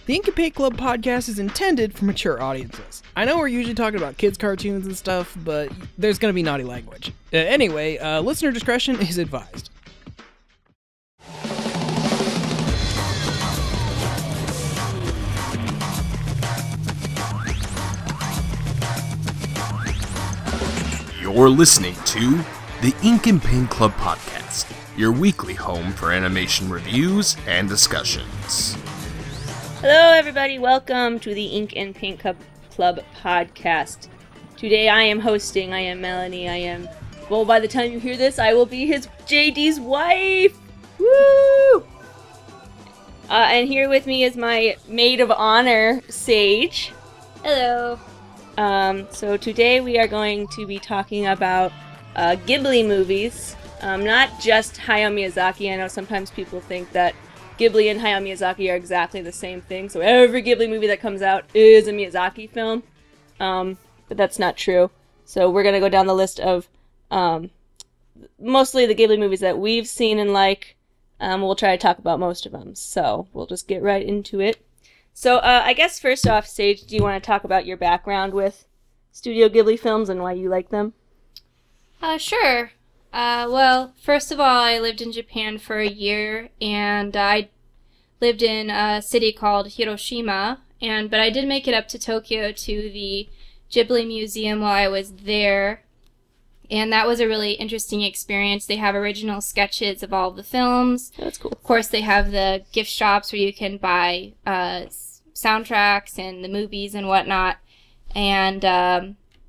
The Ink and Paint Club podcast is intended for mature audiences. I know we're usually talking about kids' cartoons and stuff, but there's going to be naughty language. Anyway, listener discretion is advised. You're listening to the Ink and Paint Club podcast, your weekly home for animation reviews and discussions. Hello everybody, welcome to the Ink and Paint Club podcast. Today I am hosting, I am Melanie, well, by the time you hear this, I will be his JD's wife! Woo! And here with me is my maid of honor, Sage. Hello. So today we are going to be talking about Ghibli movies, not just Hayao Miyazaki. I know sometimes people think that Ghibli and Hayao Miyazaki are exactly the same thing, so every Ghibli movie that comes out is a Miyazaki film, but that's not true. So we're going to go down the list of mostly the Ghibli movies that we've seen and like. We'll try to talk about most of them, so we'll just get right into it. So I guess first off, Sage, do you want to talk about your background with Studio Ghibli films and why you like them? Sure. Well, first of all, I lived in Japan for a year, and I lived in a city called Hiroshima, but I did make it up to Tokyo to the Ghibli Museum while I was there, and that was a really interesting experience. They have original sketches of all of the films. That's cool. Of course, they have the gift shops where you can buy soundtracks and the movies and whatnot, and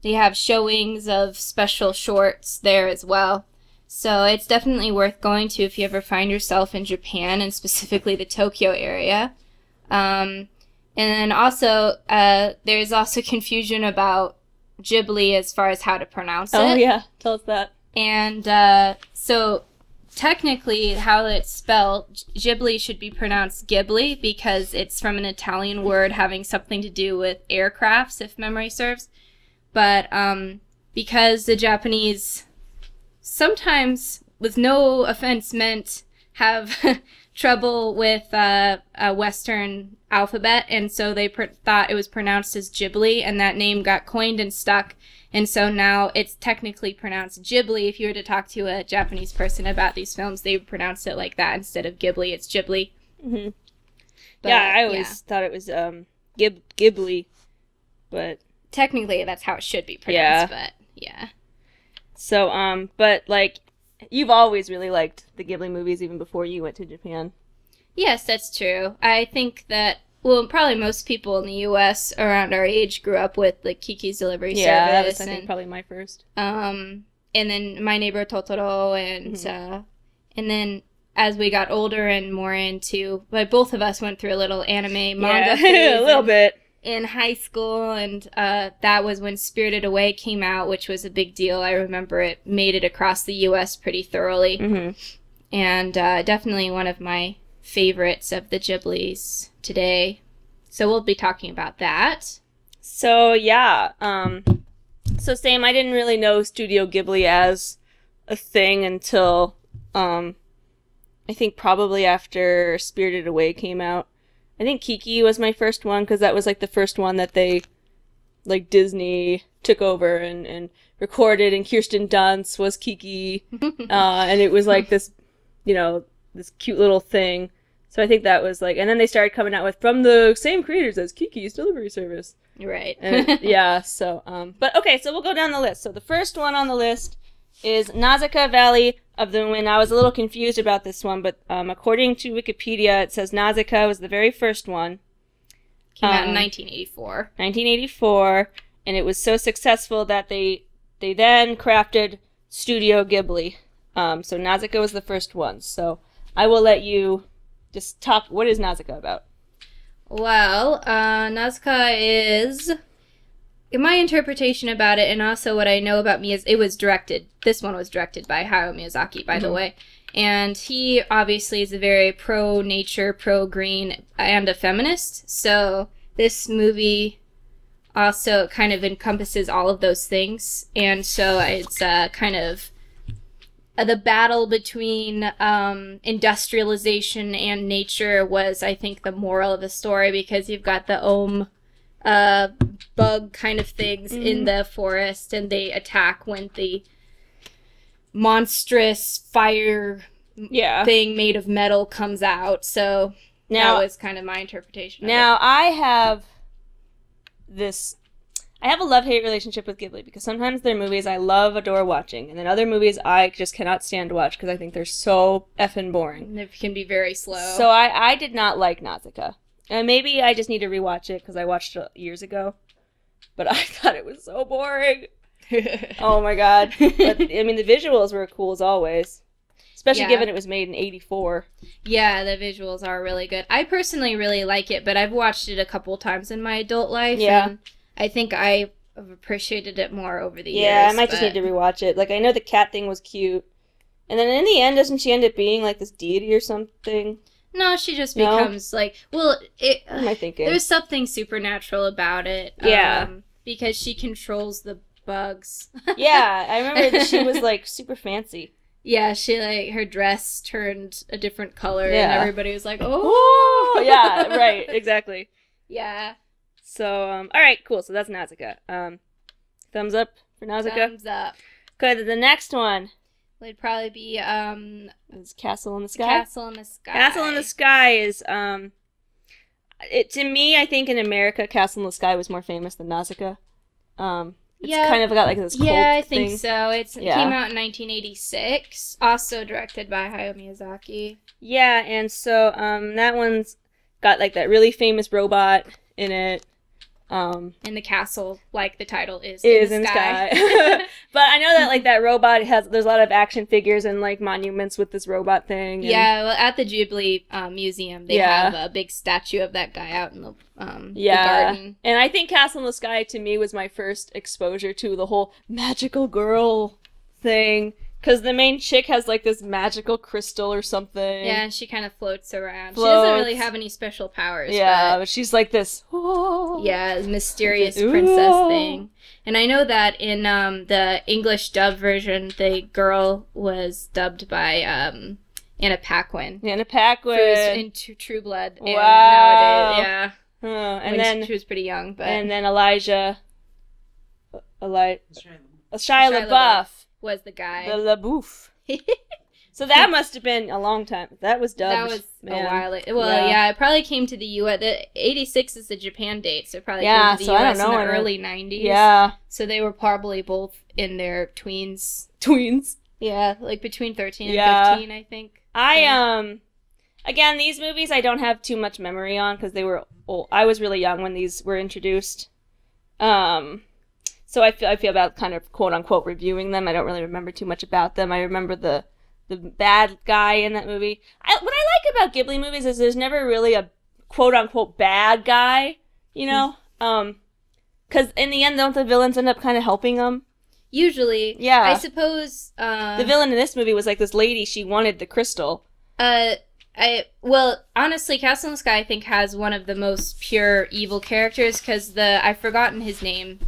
they have showings of special shorts there as well. So it's definitely worth going to if you ever find yourself in Japan, and specifically the Tokyo area. And then also, there's also confusion about Ghibli as far as how to pronounce it. Oh yeah, tell us that. And so technically how it's spelled, Ghibli should be pronounced Ghibli because it's from an Italian word having something to do with aircrafts, if memory serves. But because the Japanese sometimes, with no offense meant, have trouble with a Western alphabet, and so they thought it was pronounced as Ghibli, and that name got coined and stuck, and so now it's technically pronounced Ghibli. If you were to talk to a Japanese person about these films, they would pronounce it like that instead of Ghibli. It's Ghibli. Mm-hmm. Yeah, I always thought it was Ghibli, but technically that's how it should be pronounced, but yeah. So, but, like, you've always really liked the Ghibli movies even before you went to Japan. Yes, that's true. I think that, well, probably most people in the U.S. around our age grew up with, like, Kiki's Delivery Service. Yeah, that was, I think, probably my first. And then My Neighbor Totoro, and then as we got older and more into, like, both of us went through a little anime manga phase. A little bit. In high school, and that was when Spirited Away came out, which was a big deal. I remember it made it across the U.S. pretty thoroughly. Mm-hmm. And definitely one of my favorites of the Ghiblis today. So we'll be talking about that. So, yeah. So, same, I didn't really know Studio Ghibli as a thing until, I think probably after Spirited Away came out. I think Kiki was my first one, because that was, like, the first one that they, like, Disney took over and recorded, and Kirsten Dunst was Kiki, and it was, like, this, you know, this cute little thing. So I think that was, like, and then they started coming out with, from the same creators as Kiki's Delivery Service. Right. And, yeah, so, but, okay, so we'll go down the list. So the first one on the list is Nausicaa Valley of the Wind. I was a little confused about this one, but according to Wikipedia, it says Nausicaa was the very first one. Came out in 1984. 1984, and it was so successful that they then crafted Studio Ghibli. So Nausicaa was the first one. So I will let you just talk. What is Nausicaa about? Well, Nausicaa is, in my interpretation about it, and also what I know about it was directed. This one was directed by Hayao Miyazaki, by the way. And he obviously is a very pro-nature, pro-green, and a feminist. So this movie also kind of encompasses all of those things. And so it's kind of the battle between industrialization and nature was, I think, the moral of the story, because you've got the bug kind of things in the forest, and they attack when the monstrous fire thing made of metal comes out. So that was kind of my interpretation of it. I have a love-hate relationship with Ghibli, because sometimes there are movies I love, adore watching, and then other movies I just cannot stand to watch because I think they're so effing boring. They can be very slow. So I did not like Nausicaa. And maybe I just need to rewatch it because I watched it years ago. But I thought it was so boring. Oh my god. But, I mean, the visuals were cool as always. Especially given it was made in 1984. Yeah, the visuals are really good. I personally really like it, but I've watched it a couple times in my adult life. Yeah. And I think I've appreciated it more over the years. Yeah, I might just need to rewatch it. Like, I know the cat thing was cute. And then in the end, doesn't she end up being, like, this deity or something? No, she just becomes, like... Well, what am I thinking? There's something supernatural about it. Yeah. Because she controls the bugs. Yeah, I remember that she was, like, super fancy. Yeah, she, like, her dress turned a different color, and everybody was like, oh! Oh, yeah, right, exactly. Yeah. So, alright, cool, so that's Nausicaa. Thumbs up for Nausicaa? Thumbs up. Good, the next one would probably be, is Castle in the Sky? Castle in the Sky. Castle in the Sky is, to me, I think in America, Castle in the Sky was more famous than Nausicaa. It's kind of got like this cult I think thing. so. It came out in 1986, also directed by Hayao Miyazaki. Yeah, and so that one's got like that really famous robot in it. In the castle, like the title is in the sky. But I know that like that robot there's a lot of action figures and like monuments with this robot thing. And... Yeah, well, at the Ghibli museum, they have a big statue of that guy out in the garden. And I think Castle in the Sky to me was my first exposure to the whole magical girl thing. Because the main chick has, like, this magical crystal or something. Yeah, and she kind of floats around. She doesn't really have any special powers. Yeah, but she's like this... mysterious princess thing. And I know that in the English dub version, the girl was dubbed by Anna Paquin. Anna Paquin. Who was in True Blood. And wow. Nowadays, and then she was pretty young. But... And then Shia LaBeouf. Was the guy. The LaBeouf. So that must have been a long time. That was dubbed. That was a while. It probably came to the U.S. The 86 is the Japan date, so it probably came to the U.S. in the early 90s. Yeah. So they were probably both in their tweens. Tweens? Yeah, like between 13 and 15, I think. Again, these movies I don't have too much memory on because they were old. I was really young when these were introduced. So I feel about kind of quote-unquote reviewing them. I don't really remember too much about them. I remember the bad guy in that movie. What I like about Ghibli movies is there's never really a quote-unquote bad guy, you know? Because in the end, don't the villains end up kind of helping them? Usually. Yeah. I suppose... the villain in this movie was like this lady, she wanted the crystal. Well, honestly, Castle in the Sky, I think, has one of the most pure evil characters, because I've forgotten his name,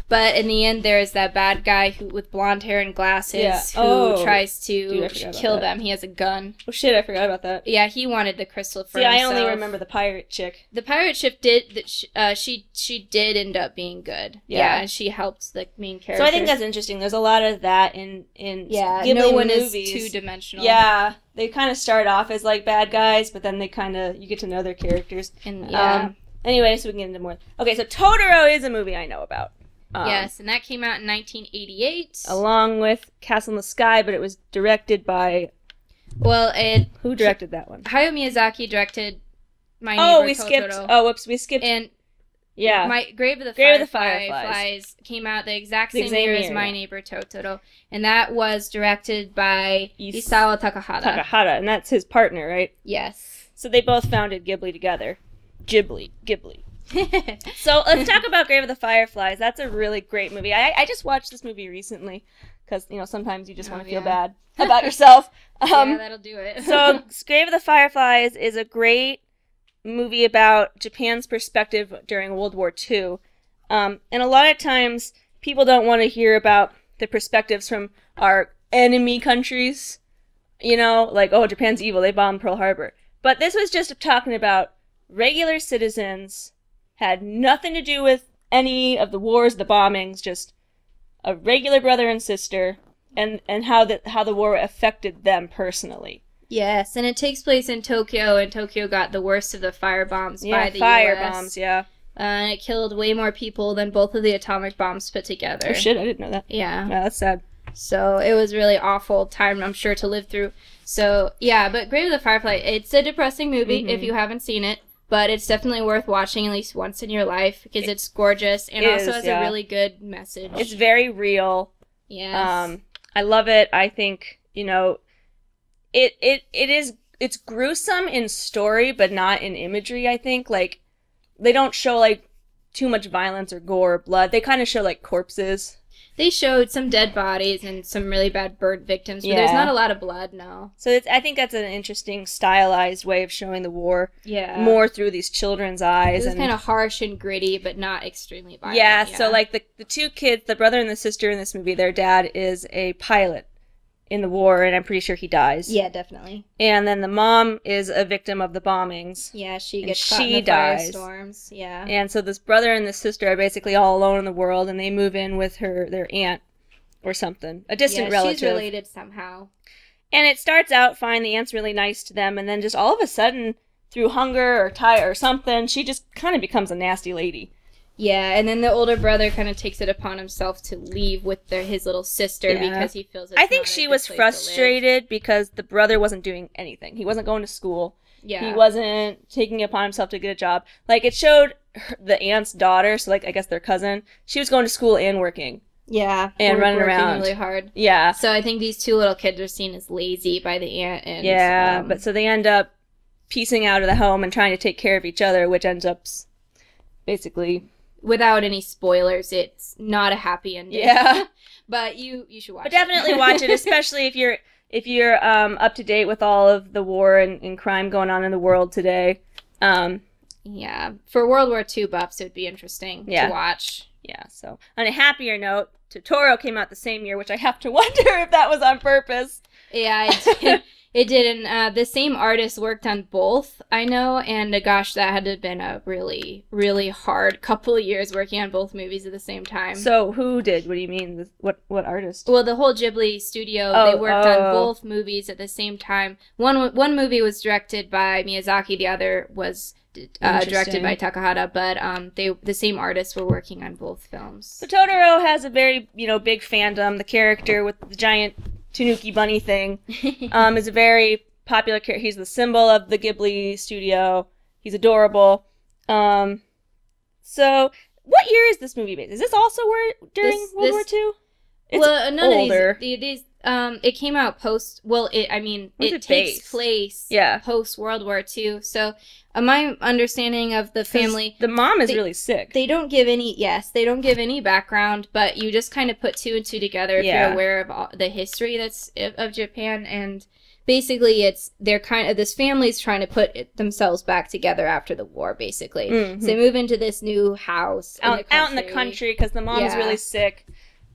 but in the end, there's that bad guy with blonde hair and glasses who tries to kill them. He has a gun. Oh shit, I forgot about that. Yeah, he wanted the crystal for himself. himself. I only remember the pirate chick. The pirate chick she did end up being good. Yeah, and she helped the main character. So I think that's interesting. There's a lot of that in Ghibli no one movies. is two-dimensional. Yeah. They kind of start off as, like, bad guys, but then they kind of, you get to know their characters. Anyway, so we can get into more. Okay, so Totoro is a movie I know about. Yes, and that came out in 1988. Along with Castle in the Sky, but it was directed by... Who directed that one? Hayao Miyazaki directed My Neighbor Totoro. We skipped... And... Yeah. My Grave of the Fireflies came out the exact same year as My Neighbor Totoro, and that was directed by Isao Takahata. And that's his partner, right? Yes. So they both founded Ghibli together. Ghibli. So let's talk about Grave of the Fireflies. That's a really great movie. I just watched this movie recently because, you know, sometimes you just want to feel bad about yourself. Yeah, that'll do it. So Grave of the Fireflies is a great movie about Japan's perspective during World War II. And a lot of times people don't want to hear about the perspectives from our enemy countries, you know, like, oh, Japan's evil, they bombed Pearl Harbor. But this was just talking about regular citizens, had nothing to do with any of the wars, the bombings, just a regular brother and sister, and how the war affected them personally. Yes, and it takes place in Tokyo, and Tokyo got the worst of the firebombs by the firebombs, US. yeah. And it killed way more people than both of the atomic bombs put together. Oh shit, I didn't know that. Yeah. Yeah, that's sad. So it was really awful time, I'm sure, to live through. So, yeah, but Grave of the Firefly, it's a depressing movie if you haven't seen it, but it's definitely worth watching at least once in your life because it's gorgeous and also has a really good message. It's very real. Yes. I love it. I think, you know, it's gruesome in story, but not in imagery, I think. Like, they don't show, like, too much violence or gore or blood. They kind of show, like, corpses. They showed some dead bodies and some really bad burnt victims, but there's not a lot of blood, no. So I think that's an interesting, stylized way of showing the war. Yeah. More through these children's eyes. It was kind of harsh and gritty, but not extremely violent. Yeah, so, like, the two kids, the brother and the sister in this movie, their dad is a pilot in the war, and I'm pretty sure he dies. Yeah, definitely. And then the mom is a victim of the bombings. Yeah, she and gets caught in the dies. firestorms. Yeah. And so this brother and this sister are basically all alone in the world, and they move in with their aunt or something, a distant relative. She's related somehow. And it starts out fine, the aunt's really nice to them, and then just all of a sudden, through hunger or tire or something, she just kind of becomes a nasty lady. Yeah, and then the older brother kind of takes it upon himself to leave with his little sister because he feels I think she was frustrated because the brother wasn't doing anything. He wasn't going to school. Yeah. He wasn't taking it upon himself to get a job. Like, it showed the aunt's daughter, so, like, I guess their cousin, she was going to school and working. Yeah. And running working around. really hard. Yeah. So I think these two little kids are seen as lazy by the aunt. And, yeah, but so they end up piecing out of the home and trying to take care of each other, which ends up basically... Without any spoilers, it's not a happy ending. Yeah. But you should watch it. But definitely watch it, especially if you're up to date with all of the war and crime going on in the world today. Yeah. For World War II buffs, it would be interesting to watch. Yeah, so on a happier note, Totoro came out the same year, which I have to wonder if that was on purpose. Yeah, it did, and the same artist worked on both, I know, and gosh, that had to have been a really, really hard couple of years working on both movies at the same time. So who did? What do you mean? What artist? Well, the whole Ghibli studio, they worked on both movies at the same time. One movie was directed by Miyazaki, the other was directed by Takahata, but the same artists were working on both films. So Totoro has a very, big fandom. The character with the giant Tanuki bunny thing is a very popular character. He's the symbol of the Ghibli studio. He's adorable. So what year is this movie based? Is this also during World War II? It's none older. of these it came out post. Well, it takes place post World War II. So, my understanding of the family, the mom is really sick. They don't give any background, but you just kind of put two and two together if you're aware of the history of Japan. And basically, this family's trying to put themselves back together after the war. Basically, so they move into this new house out in the country because the mom's really sick.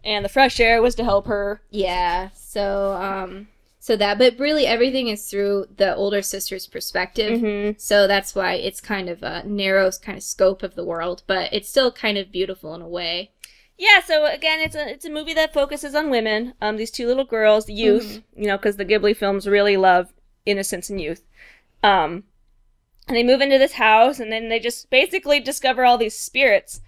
And the fresh air was to help her. Yeah, but really everything is through the older sister's perspective. Mm-hmm. So that's why it's kind of a narrow kind of scope of the world, but it's still kind of beautiful in a way. Yeah, so again, it's a movie that focuses on women, these two little girls, the youth, because the Ghibli films really love innocence and youth. And they move into this house, and then they just basically discover all these spirits.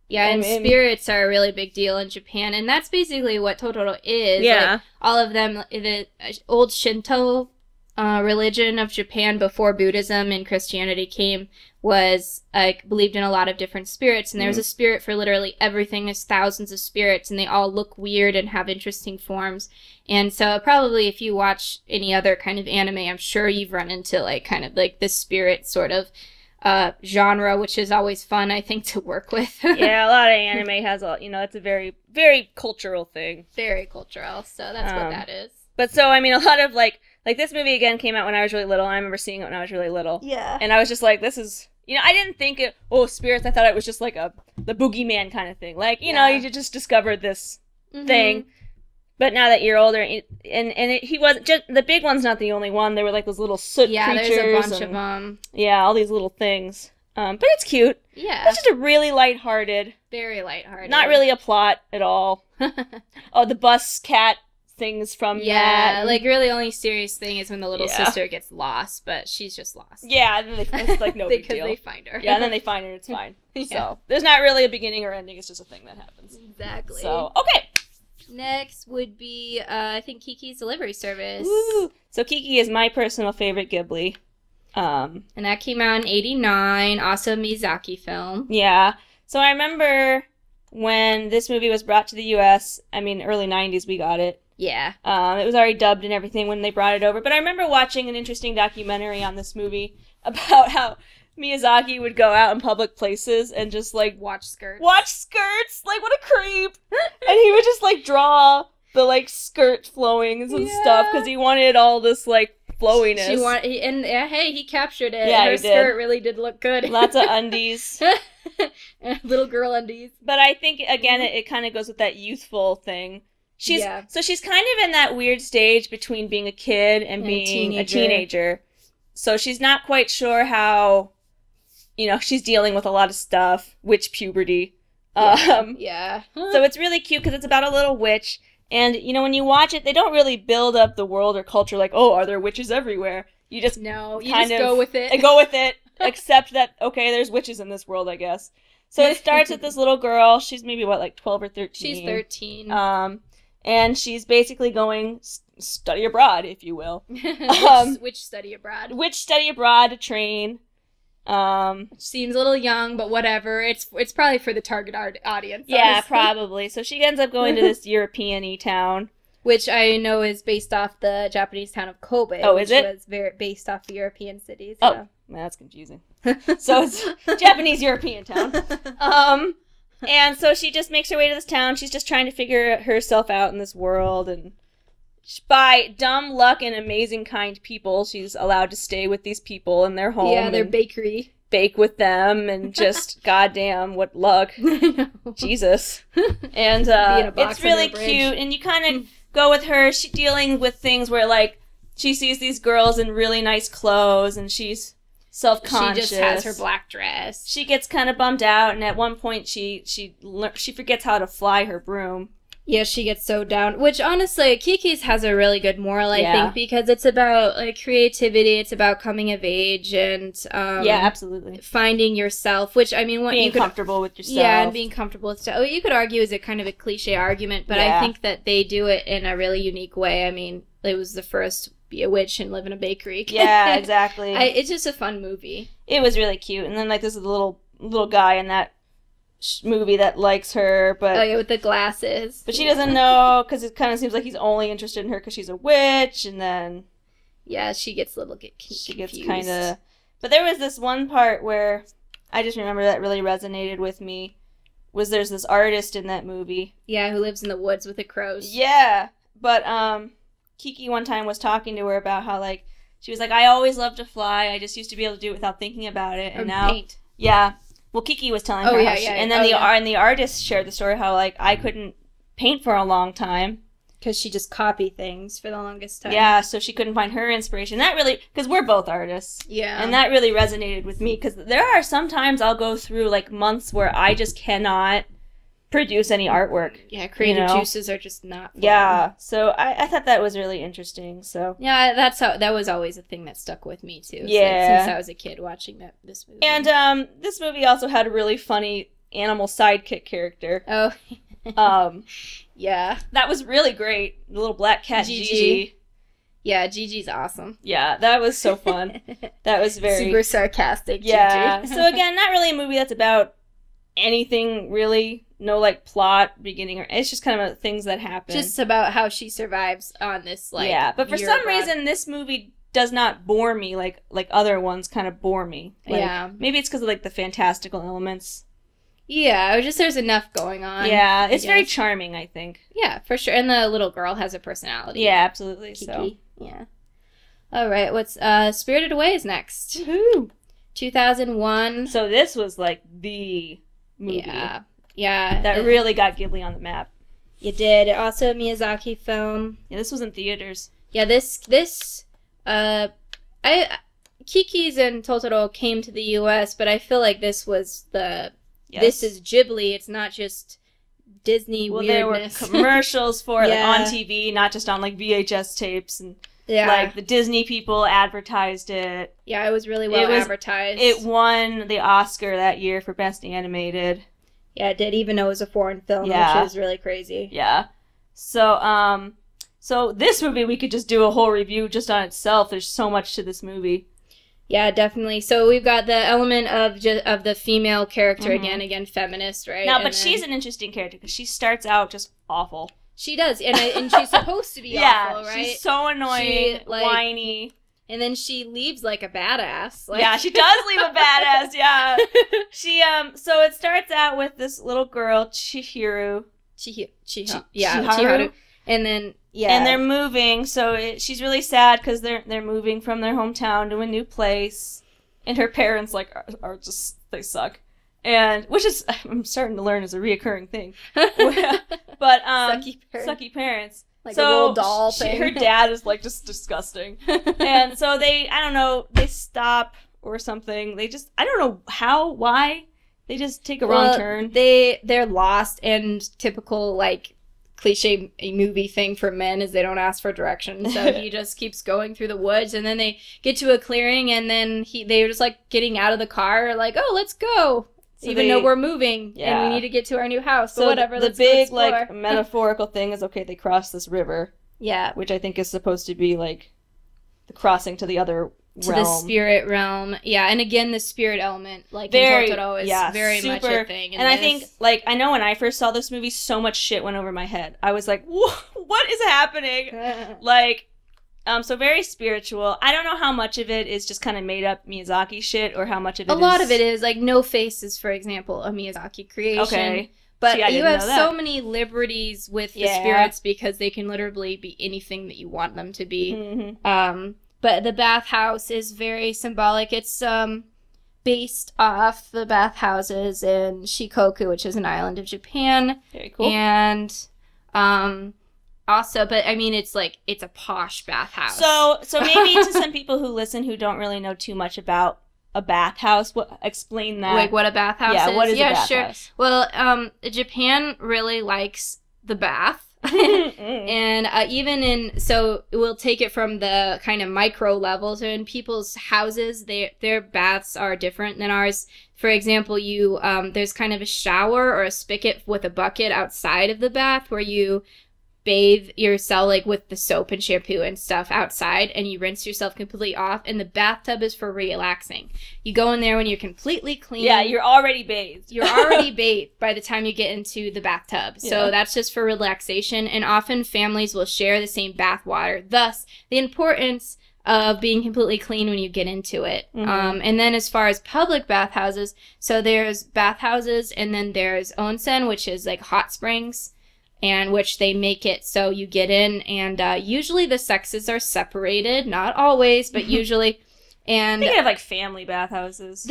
Yeah, and spirits are a really big deal in Japan, and that's basically what Totoro is. Yeah. Like, all of them, the old Shinto religion of Japan before Buddhism and Christianity came was, believed in a lot of different spirits, and there's a spirit for literally everything. There's thousands of spirits, and they all look weird and have interesting forms. And so probably if you watch any other kind of anime, I'm sure you've run into, this spirit sort of genre, which is always fun, I think, to work with. Yeah, a lot of anime has it's a very, very cultural thing. Very cultural, so that's what that is. But so, a lot of, like this movie, again, came out when I was really little, and I remember seeing it when I was really little. Yeah. And I was just like, this is, I didn't think spirits, I thought it was just like the boogeyman kind of thing. You just discovered this thing. But now that you're older, he wasn't just the big one's not the only one. There were like those little soot creatures. Yeah, there's a bunch of them. Yeah, all these little things. But it's cute. Yeah, it's just a really lighthearted. Very lighthearted. Not really a plot at all. Oh, the bus cat things from that. Like really, only serious thing is when the little sister gets lost, but she's just lost. Yeah, and then it's like no big deal. Because they find her. Yeah, and then they find her. It's fine. So there's not really a beginning or ending. It's just a thing that happens. Exactly. So okay. Next would be, I think, Kiki's Delivery Service. Woo. So Kiki is my personal favorite Ghibli. And that came out in '89, also a Miyazaki film. Yeah. So I remember when this movie was brought to the U.S., I mean, early 90s we got it. Yeah. It was already dubbed and everything when they brought it over. But I remember watching an interesting documentary on this movie about how Miyazaki would go out in public places and just, like, watch skirts. Like, what a creep! And he would just, like, draw the, like, skirt flowings and stuff because he wanted all this, like, flowiness. He captured it. Yeah, her skirt really did look good. Lots of undies. Little girl undies. But I think, again, it kind of goes with that youthful thing. So she's kind of in that weird stage between being a kid and being a teenager. So she's not quite sure how, she's dealing with a lot of stuff, witch puberty. So it's really cute because it's about a little witch. And, when you watch it, they don't really build up the world or culture like, oh, are there witches everywhere? You just go with it. Go with it, accept that, okay, there's witches in this world, I guess. So it starts with this little girl. She's maybe, 12 or 13? She's 13. And she's basically going study abroad, if you will. Which study abroad? Which study abroad to train. Seems a little young, but whatever. It's probably for the target audience. Yeah, honestly. probably. So she ends up going to this European-y town. Which I know is based off the Japanese town of Kobe. Oh, is it? Which was based off the European cities. Oh, yeah. That's confusing. So it's Japanese-European town. And so she just makes her way to this town. She's just trying to figure herself out in this world. And by dumb luck and amazing kind people, she's allowed to stay with these people in their home. Yeah, their bakery. Bake with them and just, goddamn, what luck. Jesus. And it's really cute. And you kind of go with her. She's dealing with things where, like, she sees these girls in really nice clothes and she's self-conscious. She just has her black dress. She gets kind of bummed out, and at one point she forgets how to fly her broom. Yeah, she gets so down. Which, honestly, Kiki's has a really good moral, I think, because it's about creativity, it's about coming of age, and absolutely, finding yourself. Which, I mean, being comfortable with yourself. Yeah, and being comfortable with stuff. You could argue is a kind of a cliche argument, but I think that they do it in a really unique way. I mean, it was the first be a witch and live in a bakery. Yeah, exactly. It's just a fun movie. It was really cute, and then this is the little guy in that movie that likes her, but with the glasses. But she doesn't know because it kind of seems like he's only interested in her because she's a witch, and then she gets a little confused. She gets kind of. But there was this one part where I just remember that really resonated with me. There's this artist in that movie? Yeah, who lives in the woods with the crows. Yeah, but Kiki one time was talking to her about how, like, she was like, I always loved to fly. I just used to be able to do it without thinking about it. And now, paint. Yeah. Well, Kiki was telling her how and then the artist shared the story how, like, I couldn't paint for a long time. Because she just copied things for the longest time. Yeah, so she couldn't find her inspiration. That really, because we're both artists. Yeah. And that really resonated with me, because there are some times I'll go through, like, months where I just cannot produce any artwork. Yeah, creative juices are just not flowing. Yeah, so I thought that was really interesting. So yeah, that was always a thing that stuck with me too. Yeah, since I was a kid watching this movie. And this movie also had a really funny animal sidekick character. Oh, yeah, that was really great. The little black cat Gigi. Yeah, Gigi's awesome. Yeah, that was so fun. That was very super sarcastic. Yeah. Gigi. So again, not really a movie that's about anything really. No, like, plot, beginning, or it's just kind of things that happen. Just about how she survives on this, like, yeah, but for some reason, this movie does not bore me like other ones kind of bore me. Like, yeah. Maybe it's because of, like, the fantastical elements. Yeah, just there's enough going on. Yeah, it's very charming, I think. Yeah, for sure. And the little girl has a personality. Yeah, absolutely. Kiki. So, yeah. All right, what's Spirited Away is next. Woohoo! 2001. So this was, like, the movie. Yeah. That really got Ghibli on the map. You did. Also a Miyazaki film. Yeah, this was in theaters. Yeah, Kiki's and Totoro came to the U.S., but I feel like this was this is Ghibli. It's not just Disney weirdness. There were commercials for it, Yeah. like, on TV, not just on, like, VHS tapes, and, Yeah. like, the Disney people advertised it. Yeah, it was really well advertised. It won the Oscar that year for Best Animated. Yeah, it did, even though it was a foreign film, Yeah. which is really crazy. Yeah. So, so this movie, we could just do a whole review just on itself. There's so much to this movie. Yeah, definitely. So we've got the element of the female character again, feminist, right? No, And but then she's an interesting character because she starts out just awful. she does, and she's supposed to be awful, right? She's so annoying, whiny. And then she leaves like a badass. Like... Yeah, she does leave a badass. Yeah, she So it starts out with this little girl, Chiharu. Chiharu. And then and they're moving. So she's really sad because they're moving from their hometown to a new place, and her parents like are just they suck, and which is I'm starting to learn is a reoccurring thing. But sucky parents. Like so a little doll thing. Her dad is like just disgusting, and so they they stop or something. They just I don't know why they just take a wrong turn. They're lost, and typical like cliche movie thing for men is they don't ask for directions, so he just keeps going through the woods, and then they get to a clearing, and then they're just like getting out of the car, like, oh, let's go. So even though we're moving and we need to get to our new house, so whatever. The big like metaphorical thing is they cross this river. Yeah, which I think is supposed to be like the crossing to the other realm. The spirit realm. Yeah, and again the spirit element, like in Totoro, is very much a thing. And I think I know when I first saw this movie, so much shit went over my head. I was like, what is happening? So very spiritual. I don't know how much of it is just kind of made up Miyazaki shit or how much of it is... A lot of it is, like, No Face is, for example, a Miyazaki creation. Okay. But you have so many liberties with the spirits because they can literally be anything that you want them to be. Mm-hmm. But the bathhouse is very symbolic. It's based off the bathhouses in Shikoku, which is an island of Japan. Very cool. And... also, but I mean, it's a posh bathhouse. So maybe to some people who listen who don't really know too much about a bathhouse, explain that. Like what a bathhouse is? Yeah, what is a bathhouse? Sure. Well, Japan really likes the bath. And so we'll take it from the kind of micro level. So in people's houses, their baths are different than ours. For example, there's kind of a shower or a spigot with a bucket outside of the bath where you bathe yourself like with the soap and shampoo and stuff outside, and you rinse yourself completely off, and the bathtub is for relaxing. You go in there when you're completely clean. Yeah, you're already bathed. You're already bathed by the time you get into the bathtub. So that's just for relaxation, and often families will share the same bath water. Thus, the importance of being completely clean when you get into it. Mm-hmm. And then as far as public bathhouses, so there's bathhouses, and then there's onsen, which is like hot springs, and which they make it so you get in, and usually the sexes are separated, not always, but usually. And I think they have like family bathhouses.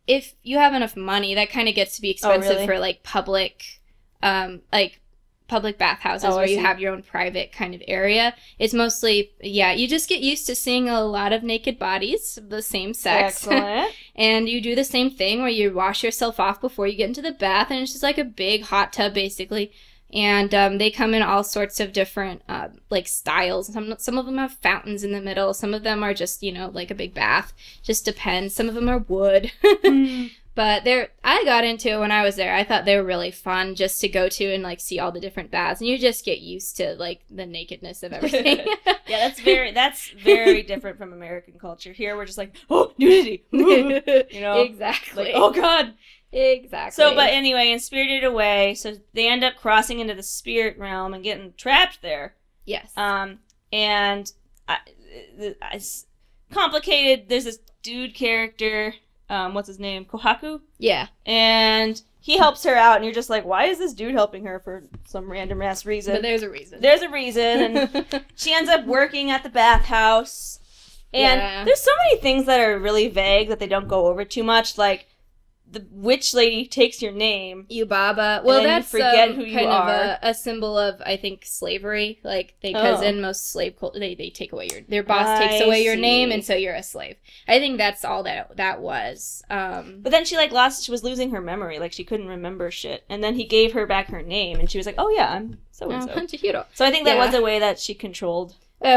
If you have enough money, that kind of gets to be expensive for like public bathhouses where you have your own private kind of area. It's mostly, you just get used to seeing a lot of naked bodies of the same sex. Excellent. And you do the same thing where you wash yourself off before you get into the bath, and it's just like a big hot tub basically. And they come in all sorts of different like styles. Some of them have fountains in the middle. Some of them are just, like a big bath. Just depends. Some of them are wood. But I got into it when I was there. I thought they were really fun just to go to and like see all the different baths. And you just get used to like the nakedness of everything. Yeah, that's very different from American culture. Here we're just like, oh, nudity. Exactly. Like, oh God. Exactly. So, but anyway, in Spirited Away, so they end up crossing into the spirit realm and getting trapped there. Yes. And it's complicated. There's this dude character, what's his name? Kohaku? Yeah. And he helps her out, and you're just like, why is this dude helping her for some random ass reason? But there's a reason. There's a reason, and she ends up working at the bathhouse. And there's so many things that are really vague that they don't go over too much, like, the witch lady takes your name. Yubaba. Well, then you that's forget who you kind of are. a symbol of, I think, slavery. Like, because in most slave culture, they take away their boss takes I away your see. name, and so you're a slave. I think that's all that was. But then she was losing her memory, like she couldn't remember shit. And then he gave her back her name, and she was like, "Oh yeah, I'm so and so." Hachihiro. So I think that Yeah. was a way that she controlled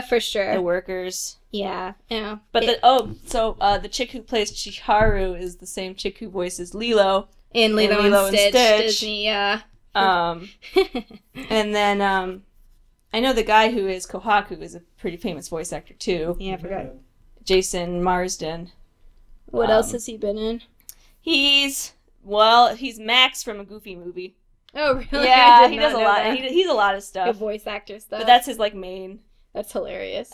For sure. the workers. Yeah. But the chick who plays Chiharu is the same chick who voices Lilo in Lilo and Stitch. Disney, yeah. And then I know the guy who is Kohaku is a pretty famous voice actor too. Yeah, I forgot. Jason Marsden. What else has he been in? He's Max from a Goofy movie. Oh, really? Yeah, he does a lot. He's a lot of stuff. Good voice actor stuff. But that's his main. That's hilarious.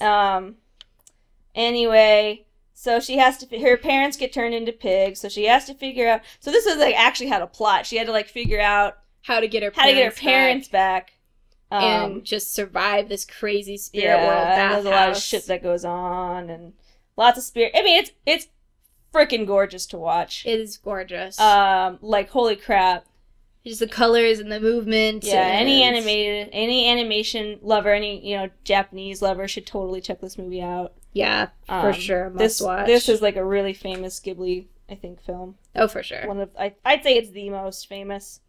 Anyway, so her parents get turned into pigs, so she has to figure out. So this is actually had a plot. She had to figure out how to get her parents back. And just survive this crazy spirit world. There's a lot of shit that goes on, and lots of spirit. I mean, it's freaking gorgeous to watch. It is gorgeous. Holy crap. Just the colors and the movement. Yeah, any animation lover, any Japanese lover should totally check this movie out. Yeah, for sure. Must watch. This is a really famous Ghibli, I think, film. Oh, for sure. I'd say it's the most famous.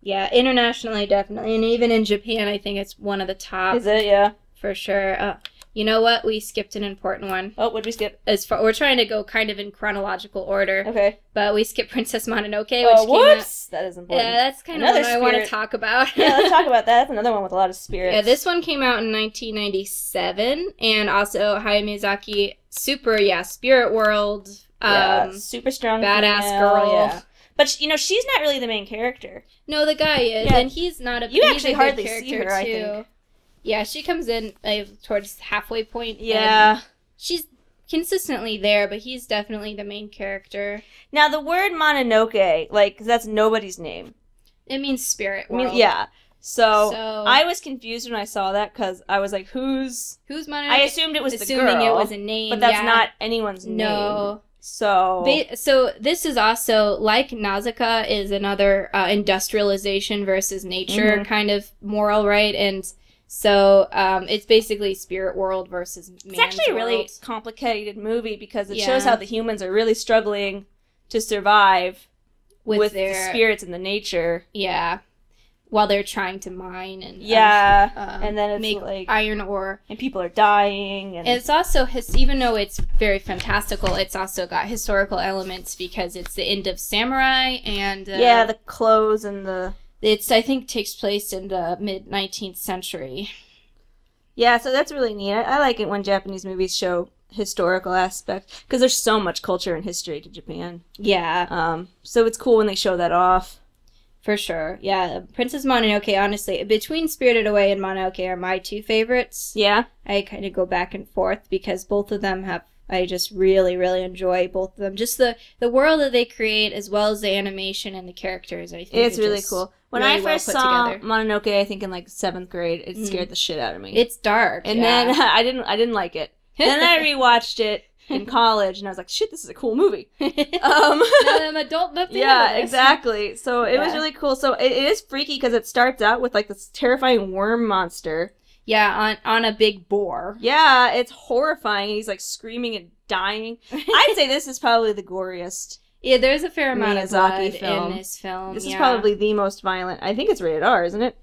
Yeah, internationally definitely, and even in Japan, I think it's one of the top. Is it? Yeah, for sure. You know what? We skipped an important one. Oh, what'd we skip? We're trying to go kind of in chronological order. Okay. But we skipped Princess Mononoke, which came out. That is important. Yeah, that's kind of what I want to talk about. Yeah, let's talk about that. That's another one with a lot of spirit. Yeah, this one came out in 1997, and also Hayao Miyazaki, Spirit World. Super strong badass female, girl. Yeah. But she's not really the main character. No, the guy is, and he's not a. You he's actually a good hardly character see her, too. I think. Yeah, she comes in towards halfway point. Yeah. She's consistently there, but he's definitely the main character. Now, the word Mononoke, 'cause that's nobody's name. It means spirit world. Yeah. So I was confused when I saw that, because I was like, who's Mononoke? I assumed it was the girl. Assuming it was a name, but that's not anyone's name. No. So this is also, like Nausicaa, is another industrialization versus nature kind of moral, right? And so it's basically spirit world versus man's It's actually a really complicated movie, because it shows how the humans are really struggling to survive with the spirits and the nature. Yeah. While they're trying to mine and and then it's make iron ore, and people are dying, and it's also even though it's very fantastical, it's also got historical elements, because it's the end of samurai and the clothes and the I think takes place in the mid 19th century. Yeah, so that's really neat. I like it when Japanese movies show historical aspects, because there's so much culture and history to Japan. Yeah. So it's cool when they show that off. For sure. Yeah, Princess Mononoke, honestly, between Spirited Away and Mononoke are my two favorites. Yeah. I kind of go back and forth, because both of them I just really, really enjoy both of them. Just the world that they create, as well as the animation and the characters, I think. It's really cool. When I first saw together. Mononoke, I think in 7th grade, it scared the shit out of me. It's dark. And then I didn't like it. Then I rewatched it in college, and I was like, shit, this is a cool movie. Now I'm adult enough to yeah, handle this. exactly. So it was really cool. So it is freaky, because it starts out with this terrifying worm monster. Yeah, on a big boar. Yeah, it's horrifying. He's screaming and dying. I'd say this is probably the goriest. Yeah, there's a fair amount of blood film. in this film. This is probably the most violent. I think it's rated R, isn't it?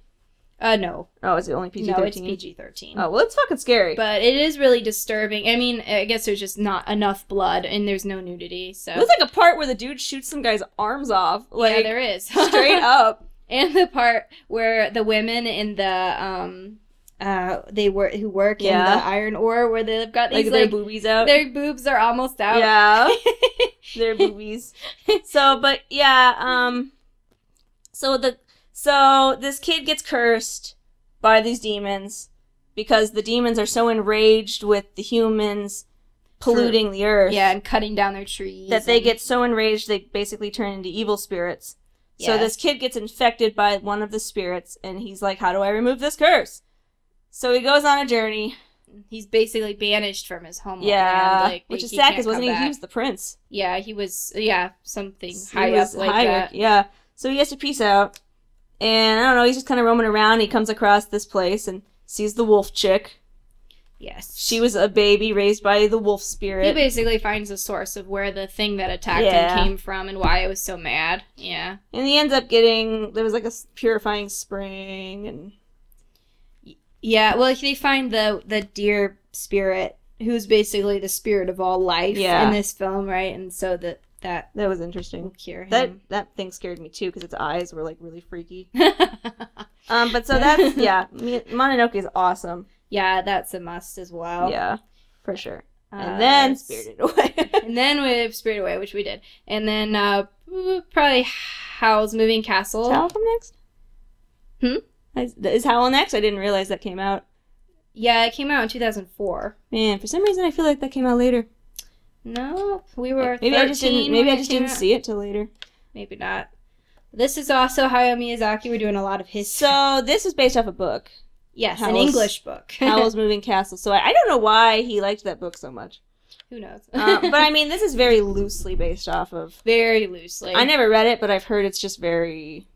No. Oh, is it only PG-13? No, it's PG-13. Oh, well, it's fucking scary. But it is really disturbing. I mean, I guess there's just not enough blood, and there's no nudity, so... There's a part where the dude shoots some guy's arms off. Yeah, there is. Straight up. And the part where the women in the, who work in the iron ore, where they've got these, their boobies out. Their boobs are almost out. Yeah. Their boobies. So this kid gets cursed by these demons, because the demons are so enraged with the humans polluting the earth. Yeah, and cutting down their trees. That they get so enraged they basically turn into evil spirits. Yeah. So this kid gets infected by one of the spirits, and he's like, how do I remove this curse? So he goes on a journey. he's basically banished from his homeland. Yeah, Like, which is he sad can't because wasn't come he? He back. was the prince. Yeah, he was. Something He high was up like higher. that. Yeah, so he has to peace out, and I don't know. He's just kind of roaming around. He comes across this place and sees the wolf chick. Yes, She was a baby raised by the wolf spirit. He basically finds the source of where the thing that attacked Yeah. him came from and why it was so mad. Yeah. And he ends up getting, there was like a purifying spring, and Yeah, well, they find the deer spirit, who's basically the spirit of all life Yeah. in this film, right? And so that that was interesting. will cure That him. that thing scared me too because its eyes were like really freaky. But so that's Mononoke is awesome. Yeah, that's a must as well. Yeah, for sure. And then Spirited Away. And then with Spirited Away, which we did. And then probably Howl's Moving Castle. Is Howl come next? Hmm? Is Howl next? I didn't realize that came out. Yeah, it came out in 2004. Man, for some reason I feel like that came out later. No, we were Maybe 13 I just didn't. when Maybe I it just came didn't out. see it till later. Maybe not. This is also Hayao Miyazaki. We're doing a lot of his. So this is based off a book, yes, an Howl's- English book. Howl's Moving Castle. So I don't know why he liked that book so much. Who knows? But I mean, this is very loosely based off of. Very loosely. I never read it, but I've heard it's just very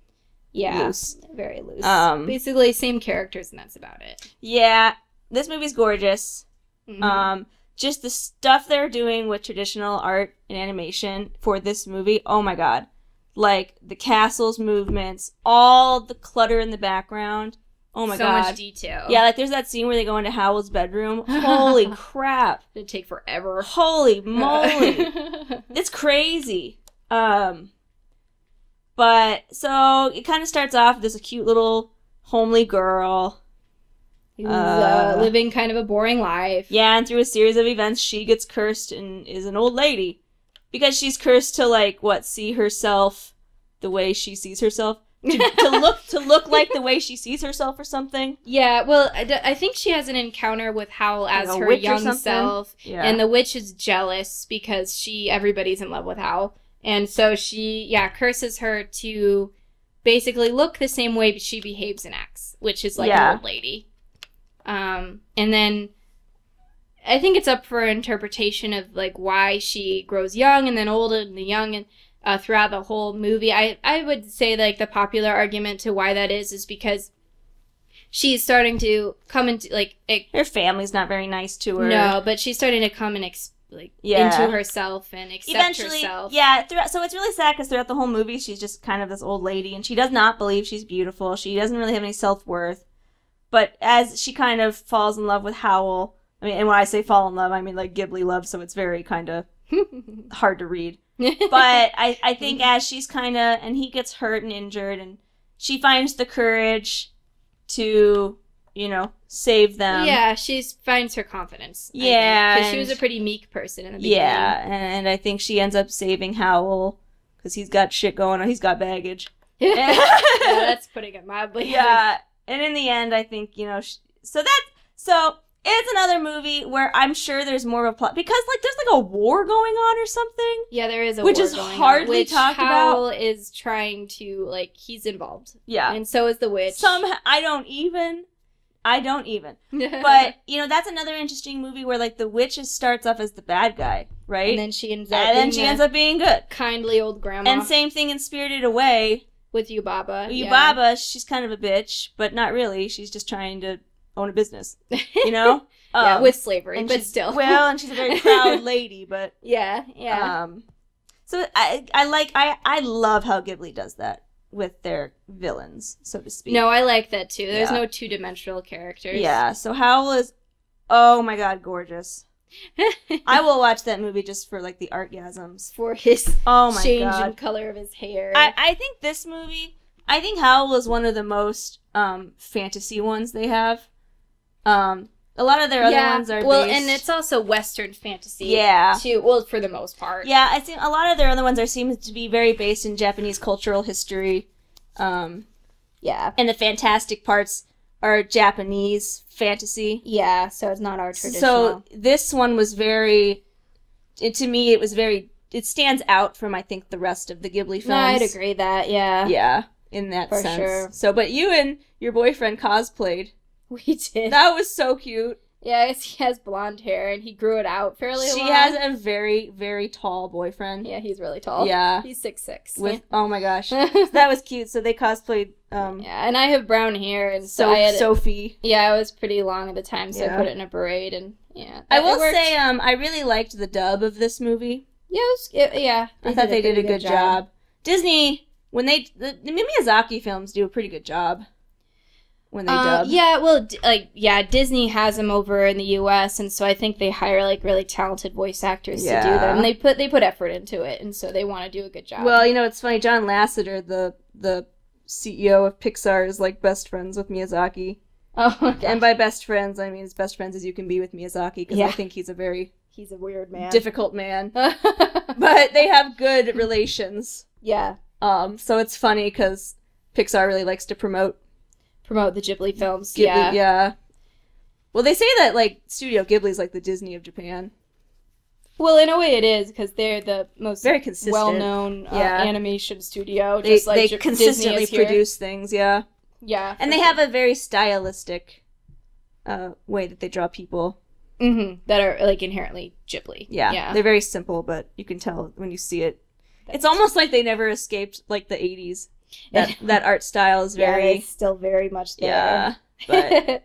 loose. Very loose. Basically, same characters, and that's about it. Yeah, this movie's gorgeous. Mhm. Just the stuff they're doing with traditional art and animation for this movie. Oh my god. Like the castle's movements, all the clutter in the background. Oh my so god. much detail. Yeah, like there's that scene where they go into Howl's bedroom. Holy crap. It'd take forever. Holy moly. It's crazy. But so it kind of starts off with this cute little homely girl. Who's living kind of a boring life. Yeah, and through a series of events, she gets cursed and is an old lady. Because she's cursed to, like, see herself the way she sees herself? To look like the way she sees herself or something? Yeah, well, I think she has an encounter with Howl as Like a her witch or young something? self. Yeah. And the witch is jealous because everybody's in love with Howl. And so she, curses her to basically look the same way she behaves and acts, which is like an old lady. And then I think it's up for interpretation of like why she grows young and then old and young and throughout the whole movie. I would say like the popular argument to why that is because she's starting to come into like her family's not very nice to her. no, but she's starting to come and into herself and accept Eventually, herself. yeah. So it's really sad because throughout the whole movie, she's just kind of this old lady, and she does not believe she's beautiful. She doesn't really have any self-worth. But as she kind of falls in love with Howl, I mean, and when I say fall in love, I mean like Ghibli love, so it's very kind of hard to read. But I think as she's kind of, and he gets hurt and injured, and she finds the courage to, save them. Yeah, she finds her confidence. Yeah, because she was a pretty meek person in the beginning. Yeah, and I think she ends up saving Howl because he's got shit going on. He's got baggage. Yeah, that's putting it mildly. Yeah, and in the end, I think so it's another movie where I'm sure there's more of a plot because there's a war going on or something. Yeah, there is a which war is going hardly on, which talked Howl about. is trying to he's involved. Yeah, and so is the witch. Somehow I don't even. But that's another interesting movie where the witch starts off as the bad guy, right? And then she ends up being good, kindly old grandma. And same thing in Spirited Away with Yubaba. Yubaba, she's kind of a bitch, but not really. She's just trying to own a business, yeah, with slavery, but still. Well, and she's a very proud lady, but yeah. So I love how Ghibli does that with their villains, so to speak. No, I like that too. There's no two-dimensional characters. Yeah, so Howl is, oh my god, gorgeous. I will watch that movie just for the artgasms. For his change god. in color of his hair. I think this movie, I think Howl is one of the most fantasy ones they have. A lot of their other ones are based... and it's also Western fantasy. Yeah. Too. Well, for the most part. Yeah, I think a lot of their other ones seem to be very based in Japanese cultural history. Yeah. And the fantastic parts are Japanese fantasy. Yeah, so it's not our traditional. So this one was very... to me, it stands out from, I think, the rest of the Ghibli films. No, I'd agree that, yeah. Yeah, in that sense. Sure. So, but you and your boyfriend cosplayed. We did. That was so cute. Yeah, I guess he has blonde hair, and he grew it out fairly long. She has a very, very tall boyfriend. Yeah, he's really tall. Yeah. He's 6'6". With oh my gosh, that was cute. So they cosplayed. Yeah, and I have brown hair, and so I had Sophie. Yeah, I was pretty long at the time, so Yeah. I put it in a braid, and yeah. I will it worked. say, I really liked the dub of this movie. Yeah, yeah. I thought they did a pretty good job. Disney, when the Miyazaki films do a pretty good job when they dub. Yeah, well, Disney has them over in the U.S., and so I think they hire like really talented voice actors to do them. And they put effort into it, and so they want to do a good job. Well, you know, it's funny. John Lasseter, the CEO of Pixar, is like best friends with Miyazaki. Oh my gosh. And by best friends, I mean as best friends as you can be with Miyazaki, because I think he's a weird man. difficult man. But they have good relations. Yeah. So it's funny because Pixar really likes to promote the Ghibli films. Ghibli, yeah. Well, they say that like Studio Ghibli's like the Disney of Japan. Well, in a way it is, because they're the most Very consistent. well-known animation studio. They Disney consistently is here. produce things, yeah. Yeah. And they have a very stylistic way that they draw people. Mm-hmm. That are like inherently Ghibli. Yeah. They're very simple, but you can tell when you see it. It's almost like they never escaped like the 80s. That art style is very... it's still very much there. Yeah, but...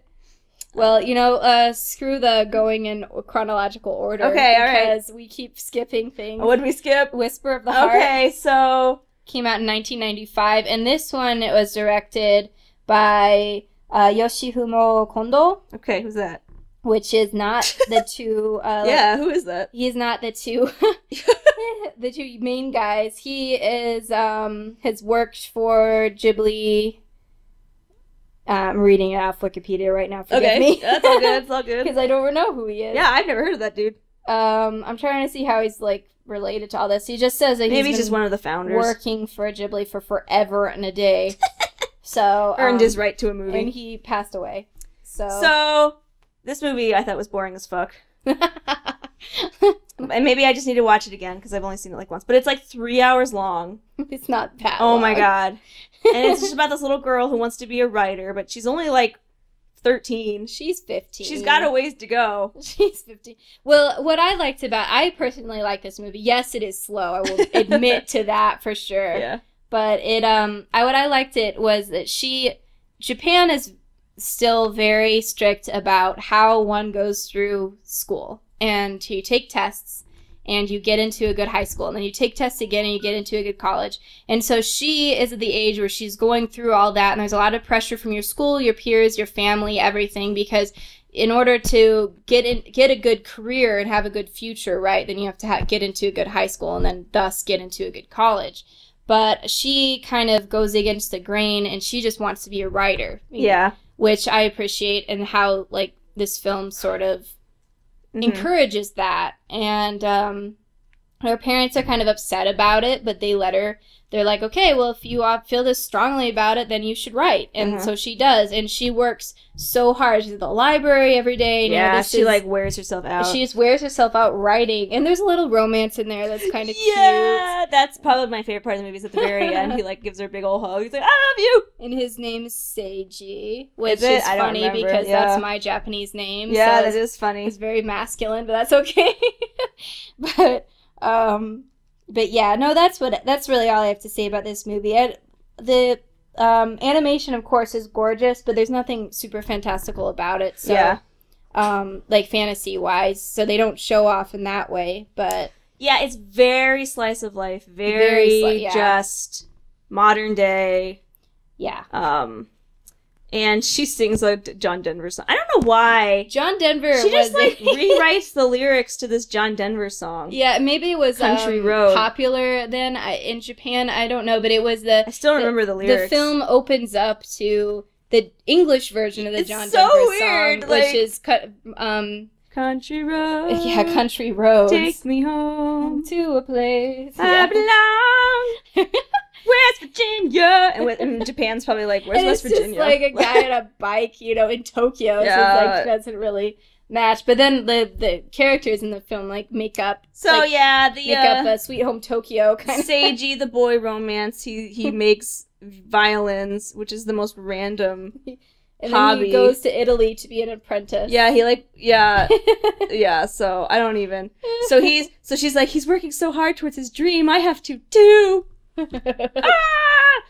Well, you know, screw the going in chronological order. Okay, all right. Because we keep skipping things. What did we skip? Whisper of the Heart. Okay, so... Came out in 1995, and this one, it was directed by Yoshifumo Kondo. Okay, who's that? Which is not the two... yeah, who is that? He's not the two... the two main guys. He is, has worked for Ghibli... I'm reading it off Wikipedia right now. Forgive me. That's all good. It's all good. Because I don't know who he is. Yeah, I've never heard of that dude. I'm trying to see how he's like related to all this. He just says that Maybe he's just one of the founders. Working for Ghibli for forever and a day. So earned his right to a movie, and he passed away. So this movie I thought was boring as fuck. And maybe I just need to watch it again because I've only seen it like once. But it's like 3 hours long. It's not that long. Oh my god. And it's just about this little girl who wants to be a writer, but she's only like 13. She's 15. She's got a ways to go. She's 15. Well, what I liked about... I personally like this movie. Yes, it is slow. I will admit to that for sure. Yeah. But it... what I liked it was that Japan is still very strict about how one goes through school. And you take tests, and you get into a good high school, and then you take tests again, and you get into a good college. And so she is at the age where she's going through all that, and there's a lot of pressure from your school, your peers, your family, everything, because in order to get a good career and have a good future, right, then you have to get into a good high school, and then thus get into a good college. But she kind of goes against the grain, and she just wants to be a writer. Yeah. Which I appreciate, and how, like, this film sort of encourages that. And her parents are kind of upset about it, but they let her. They're like, okay, well, if you feel this strongly about it, then you should write. And so she does, and she works so hard. She's at the library every day. And, she like wears herself out. She just wears herself out writing, and there's a little romance in there that's kind of cute. Yeah, that's probably my favorite part of the movie. Is at the very end, he like gives her a big old hug. He's like, "I love you." And his name's Seiji, which Is is funny because that's my Japanese name. Yeah, so that is funny. It's very masculine, but that's okay. But yeah, no, that's really all I have to say about this movie. The animation, of course, is gorgeous, but there's nothing super fantastical about it. So, yeah. Like fantasy-wise, so they don't show off in that way. But yeah, it's very slice of life, very just modern day. Yeah. And she sings a John Denver song. I don't know why. John Denver. She just like rewrites the lyrics to this John Denver song. Yeah, maybe it was Country Road. Popular then in Japan. I don't know, but it was I still remember the lyrics. The film opens up to the English version of the John Denver weird, song, like, which is Country Road. Yeah, Country Road. Take me home to a place I belong. West Virginia, and Japan's probably like, where's West Virginia? It's just like a guy on a bike, in Tokyo. Yeah. So it's like doesn't really match. But then the characters in the film like make up. So like, make up a Sweet Home Tokyo kind of. Seiji, the boy romance. He makes violins, which is the most random. And hobby. then he goes to Italy to be an apprentice. Yeah, yeah, so I don't even. So she's like, he's working so hard towards his dream, I have to too.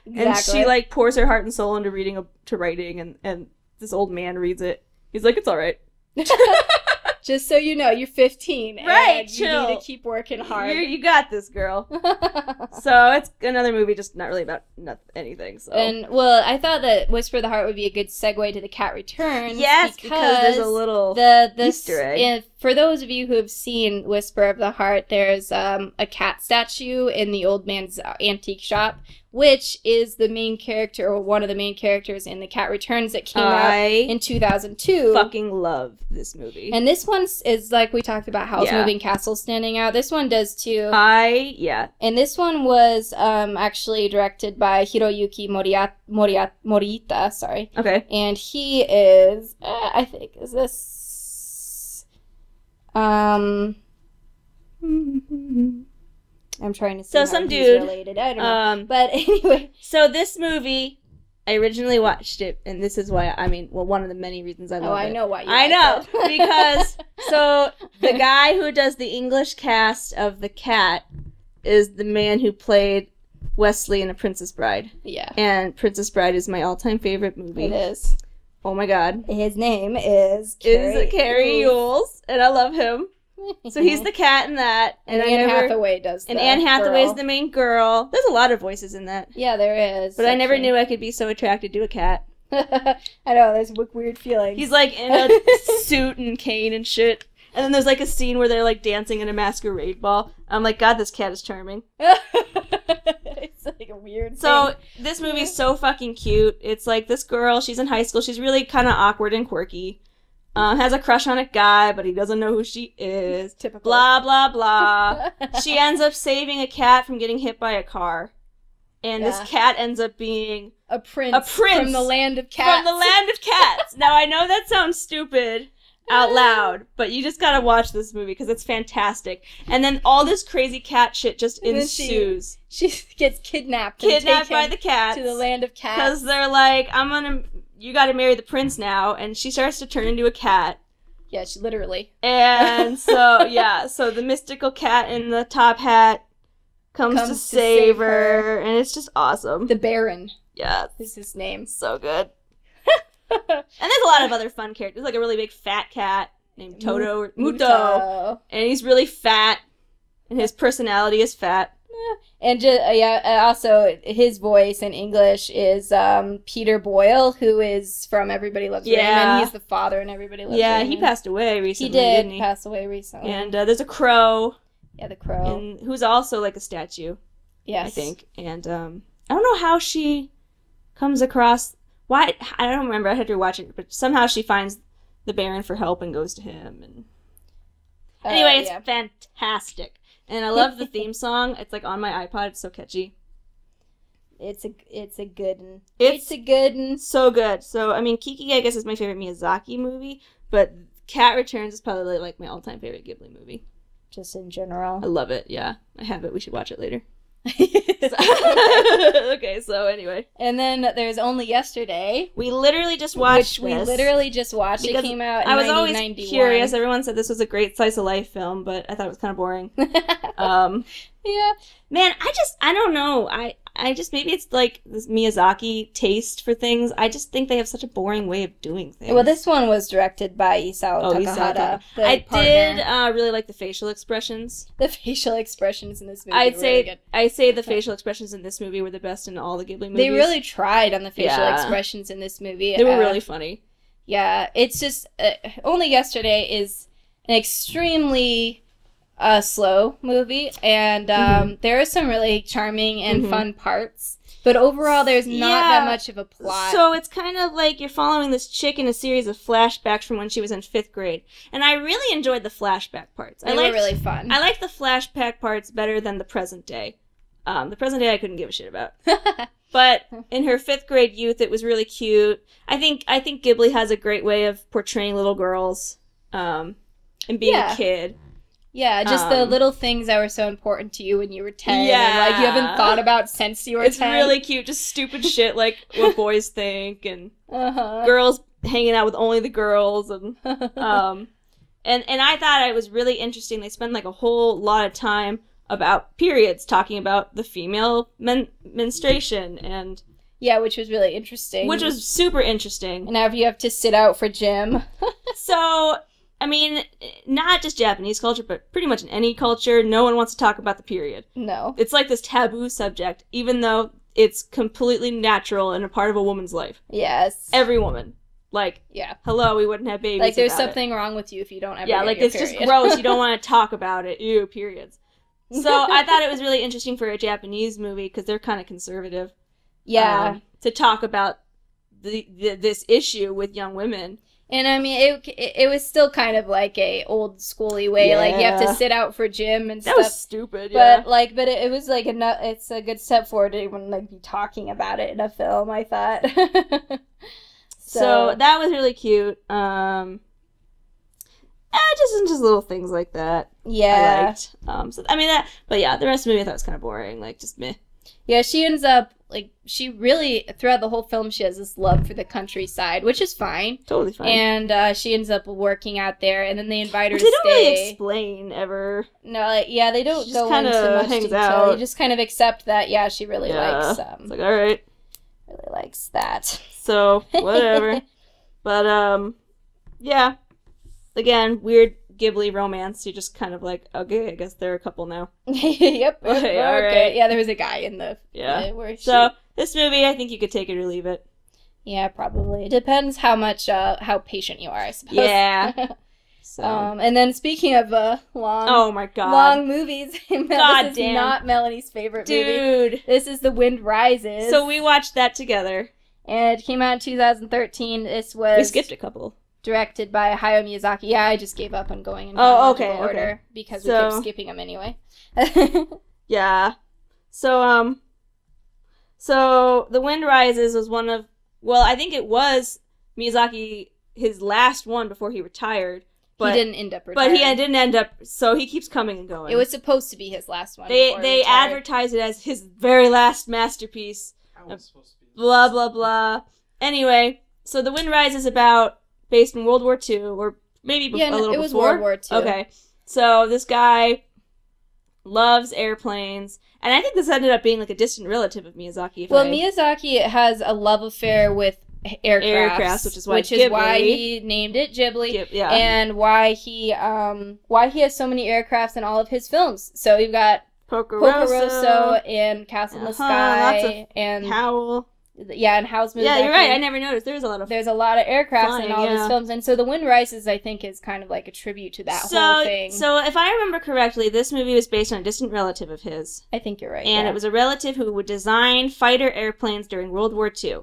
And she like pours her heart and soul into writing, and this old man reads it. He's like, it's all right. Just so you know, you're 15, right? And Chill. You need to keep working hard. You got this, girl. So it's another movie, just not really about anything. So and well, I thought that Whisper of the Heart would be a good segue to The Cat Returns. Yes, because there's a little Easter egg. For those of you who have seen Whisper of the Heart, there's a cat statue in the old man's antique shop, which is the main character, or one of the main characters in The Cat Returns that came out in 2002. Fucking love this movie. And this one is like we talked about House Moving Castle standing out. This one does too. And this one was actually directed by Hiroyuki Morita, sorry. Okay. And he is, I think, is this... I'm trying to see how some he's dude related. I don't know. But anyway. So this movie, I originally watched it, and this is why, one of the many reasons I love it. I know why you I know, it. because, so, the guy who does the English cast of The Cat is the man who played Wesley in A Princess Bride. Yeah. And Princess Bride is my all-time favorite movie. It is. Oh my god. His name is Carrie Yules, and I love him. So he's the cat in that. And Anne Hathaway does And Anne Hathaway's the main girl. There's a lot of voices in that. Yeah, there is. But I never knew I could be so attracted to a cat. I know, there's weird feelings. He's like in a suit and cane and shit. And then there's like a scene where they're like dancing in a masquerade ball. I'm like, God, this cat is charming. It's like a weird thing. This movie's so fucking cute. It's like this girl, she's in high school. She's really kind of awkward and quirky. Has a crush on a guy, but he doesn't know who she is. Typical. Blah, blah, blah. She ends up saving a cat from getting hit by a car. And this cat ends up being... A prince from the land of cats. From the land of cats. Now, I know that sounds stupid out loud, but you just gotta watch this movie because it's fantastic. And then all this crazy cat shit just ensues. She gets kidnapped by the cats. To the land of cats. Because they're like, you gotta marry the prince now, and she starts to turn into a cat. Yeah, she literally. And so, so the mystical cat in the top hat comes to save her, and it's just awesome. The Baron. Yeah. Is his name. So good. And there's a lot of other fun characters. There's like a really big fat cat named Muto. And he's really fat, and his personality is fat. And also his voice in English is Peter Boyle, who is from Everybody Loves Raymond. He's the father in Everybody Loves Raymond. Yeah, he passed away recently. He didn't he? pass away recently. And there's a crow. Yeah, the crow. And who's also like a statue. Yes. I think. And I don't know how she comes across... Why? I don't remember. I had to watch it, but somehow she finds the Baron for help and goes to him. And anyway, it's fantastic. And I love the theme song. It's like on my iPod. It's so catchy. It's a good one. It's a good one. So good. So, Kiki, I guess, is my favorite Miyazaki movie, but Cat Returns is probably like my all-time favorite Ghibli movie. Just in general. I love it, yeah. I have it. We should watch it later. Okay, so anyway. And then there's Only Yesterday. We literally just watched It came out in 1991. I was always curious. Everyone said this was a great slice of life film, but I thought it was kind of boring. Yeah. Man, I don't know. I just, maybe it's like this Miyazaki taste for things. I just think they have such a boring way of doing things. Well, this one was directed by Isao Takahata. I did really like the facial expressions. The facial expressions in this movie I'd say the facial expressions in this movie were the best in all the Ghibli movies. They really tried on the facial expressions in this movie. They were really funny. Yeah, it's just, Only Yesterday is an extremely... slow movie, and there are some really charming and fun parts, but overall there's not that much of a plot. So it's kind of like you're following this chick in a series of flashbacks from when she was in 5th grade, and I really enjoyed the flashback parts. They were really fun. I liked the flashback parts better than the present day. The present day I couldn't give a shit about. But in her 5th grade youth, it was really cute. I think Ghibli has a great way of portraying little girls and being a kid. Yeah, just the little things that were so important to you when you were 10. Yeah. And, like, you haven't thought about since you were 10. It's really cute. Just stupid shit like what boys think and Uh-huh. girls hanging out with only the girls. And I thought it was really interesting. They spend like a whole lot of time about periods, talking about the female menstruation. And Yeah, which was really interesting. which was super interesting. And now you have to sit out for gym. So, I mean, not just Japanese culture, but pretty much in any culture, no one wants to talk about the period. No. It's like this taboo subject, even though it's completely natural and a part of a woman's life. Yes. Every woman. Like, Yeah. hello, we wouldn't have babies Like, there's without it. something wrong with you if you don't ever Yeah, get like, your it's just period. gross. You don't want to talk about it. Ew, periods. So, I thought it was really interesting for a Japanese movie, because they're kind of conservative. Yeah. To talk about this issue with young women. And I mean, it was still kind of like a old schooly way. Like, you have to Yeah. sit out for gym and That stuff. was stupid, yeah. But it was like it's a good step forward to even like be talking about it in a film, I thought. So that was really cute. Just little things like that. I yeah. liked. But yeah, the rest of the movie I thought was kind of boring. Like, just meh. Yeah, she ends up like she really throughout the whole film she has this love for the countryside, which is fine. Totally fine. And she ends up working out there, and then they invite her Which to they don't stay. really explain ever. No, like, yeah, they don't She go just into kinda much hangs detail. out. They just kind of accept that. Yeah, she really likes It's like, all right, really likes that. so whatever. But yeah. Again, weird Ghibli romance. You're just kind of like, okay, I guess they're a couple now. Yep. Okay, Okay. alright. Yeah, there was a guy in the where she, So this movie, I think you could take it or leave it. yeah, probably. It depends how much how patient you are, I suppose. Yeah. So. And then speaking of long Oh my god. long movies, God this is damn. not Melanie's favorite movie. Dude. This is The Wind Rises. So we watched that together. and it came out in 2013. This was We skipped a couple. directed by Hayao Miyazaki. Yeah, I just gave up on going in Oh, chronological okay, order okay. because So- we kept skipping them anyway. Yeah. So The Wind Rises was one of, well, I think it was Miyazaki, his last one before he retired. But he didn't end up retiring. But he didn't end up, so he keeps coming and going. It was supposed to be his last one. They before he retired. advertised it as his very last masterpiece. How was supposed to be? Blah, blah, blah. Anyway, so The Wind Rises is based in World War II, or maybe Yeah, a no, little it was before. World War II. Okay. So this guy loves airplanes, and I think this ended up being like a distant relative of Miyazaki. Well, Miyazaki has a love affair with aircrafts, Which is why Ghibli- he named it Ghibli, Yeah. and why he has so many aircrafts in all of his films. So you've got Pocoroso and Castle in the Sky, lots of and Howl. yeah, and Howl's Moving Yeah, you're Back right. In. I never noticed. There's a lot of There's a lot of aircrafts flying, in all of his yeah. films, and so The Wind Rises, I think, is kind of like a tribute to that whole thing. So if I remember correctly, this movie was based on a distant relative of his. I think you're right. And yeah. it was a relative who would design fighter airplanes during World War II.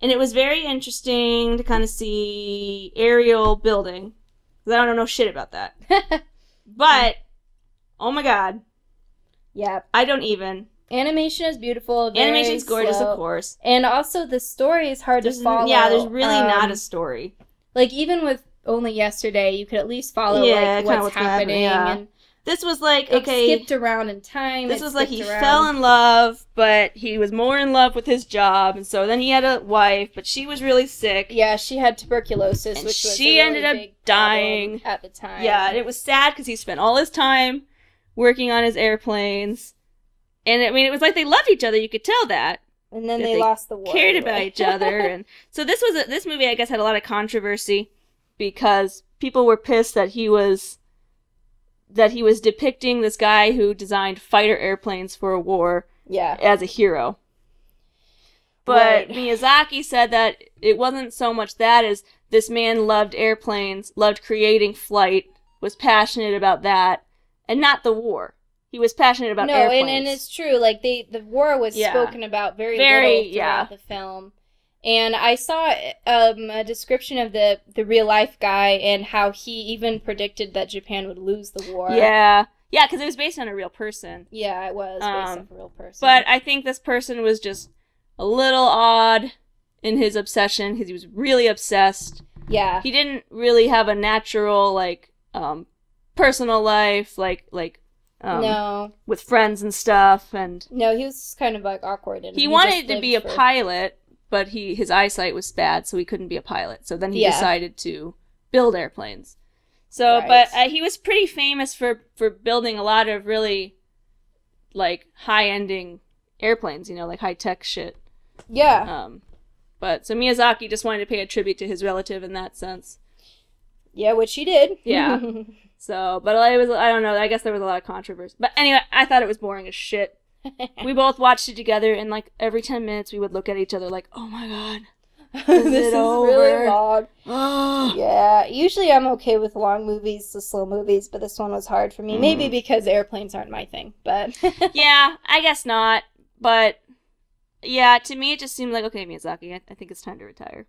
And it was very interesting to kind of see aerial building. 'Cause I don't know shit about that. But, oh my god, yeah. I don't even. Animation is beautiful. Very Animation's gorgeous, slow. of course. And also the story is hard to follow. Yeah, there's really not a story. Like, even with Only Yesterday, you could at least follow, Yeah, like, kinda what's what's happening, happening. yeah. And This was like, it okay, skipped around in time. this it was like he skipped around. fell in love, but he was more in love with his job, and so then he had a wife, but she was really sick. Yeah, she had tuberculosis, And which was she a really ended up big dying. problem at the time. Yeah, and it was sad because he spent all his time working on his airplanes. And I mean, it was like they loved each other. You could tell that. And then that they lost the war. Cared anyway. about each other. And so this movie, I guess, had a lot of controversy because people were pissed that he was depicting this guy who designed fighter airplanes for a war Yeah. as a hero. But Right. Miyazaki said that it wasn't so much that as this man loved airplanes, loved creating flight, was passionate about that, and not the war. He was passionate about airplanes. No, and it's true. Like, the war was Yeah. spoken about very Very, little throughout the film. And I saw a description of the real life guy and how he even predicted that Japan would lose the war. Yeah, because it was based on a real person. Yeah, it was based off a real person. But I think this person was just a little odd in his obsession because he was really obsessed. yeah, He didn't really have a natural, personal life, no. with friends and stuff, and No, he was kind of like awkward. And he wanted to be a pilot, but his eyesight was bad, so he couldn't be a pilot. So then he decided to build airplanes. So, Right. but he was pretty famous for building a lot of really, like, high-ending airplanes, like high-tech shit. Yeah. But so Miyazaki just wanted to pay a tribute to his relative in that sense. Yeah, which he did. Yeah. So, but I don't know, I guess there was a lot of controversy. But anyway, I thought it was boring as shit. We both watched it together, and like every 10 minutes we would look at each other like, oh my god. This is really long. Oh. Yeah, usually I'm okay with long movies, the slow movies, but this one was hard for me. Maybe because airplanes aren't my thing, but... Yeah, I guess not. But, yeah, to me it just seemed like, okay, Miyazaki, I think it's time to retire.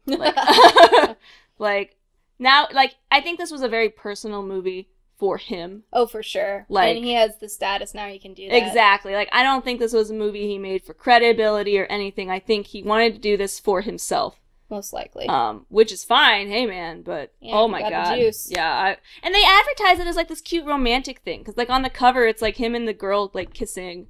Like, now, like, I think this was a very personal movie for him. Oh, for sure. Like, and he has the status now, he can do that. Exactly. Like, I don't think this was a movie he made for credibility or anything. I think he wanted to do this for himself. Most likely. Which is fine, hey man, but Yeah, oh my got the god. juice. Yeah, and they advertise it as like this cute romantic thing, because like on the cover it's like him and the girl like kissing,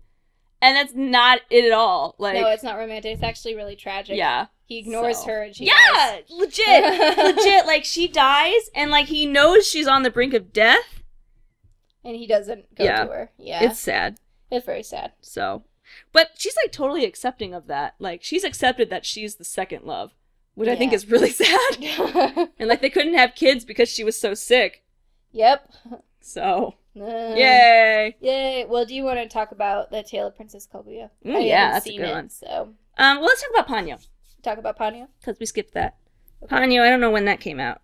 and that's not it at all. Like, no, it's not romantic, it's actually really tragic. Yeah. He ignores her and she yeah, dies. legit, like she dies, and like he knows she's on the brink of death. And he doesn't go to her. Yeah. It's sad. It's very sad. So, but she's like totally accepting of that. Like she's accepted that she's the second love. Which I think is really sad. And, like, they couldn't have kids because she was so sick. Yep. So, yay! Yay! Well, do you want to talk about The Tale of Princess Kaguya? Yeah, that's a good one. So. Well, let's talk about Ponyo. Talk about Ponyo? Because we skipped that. Okay. Ponyo, I don't know when that came out.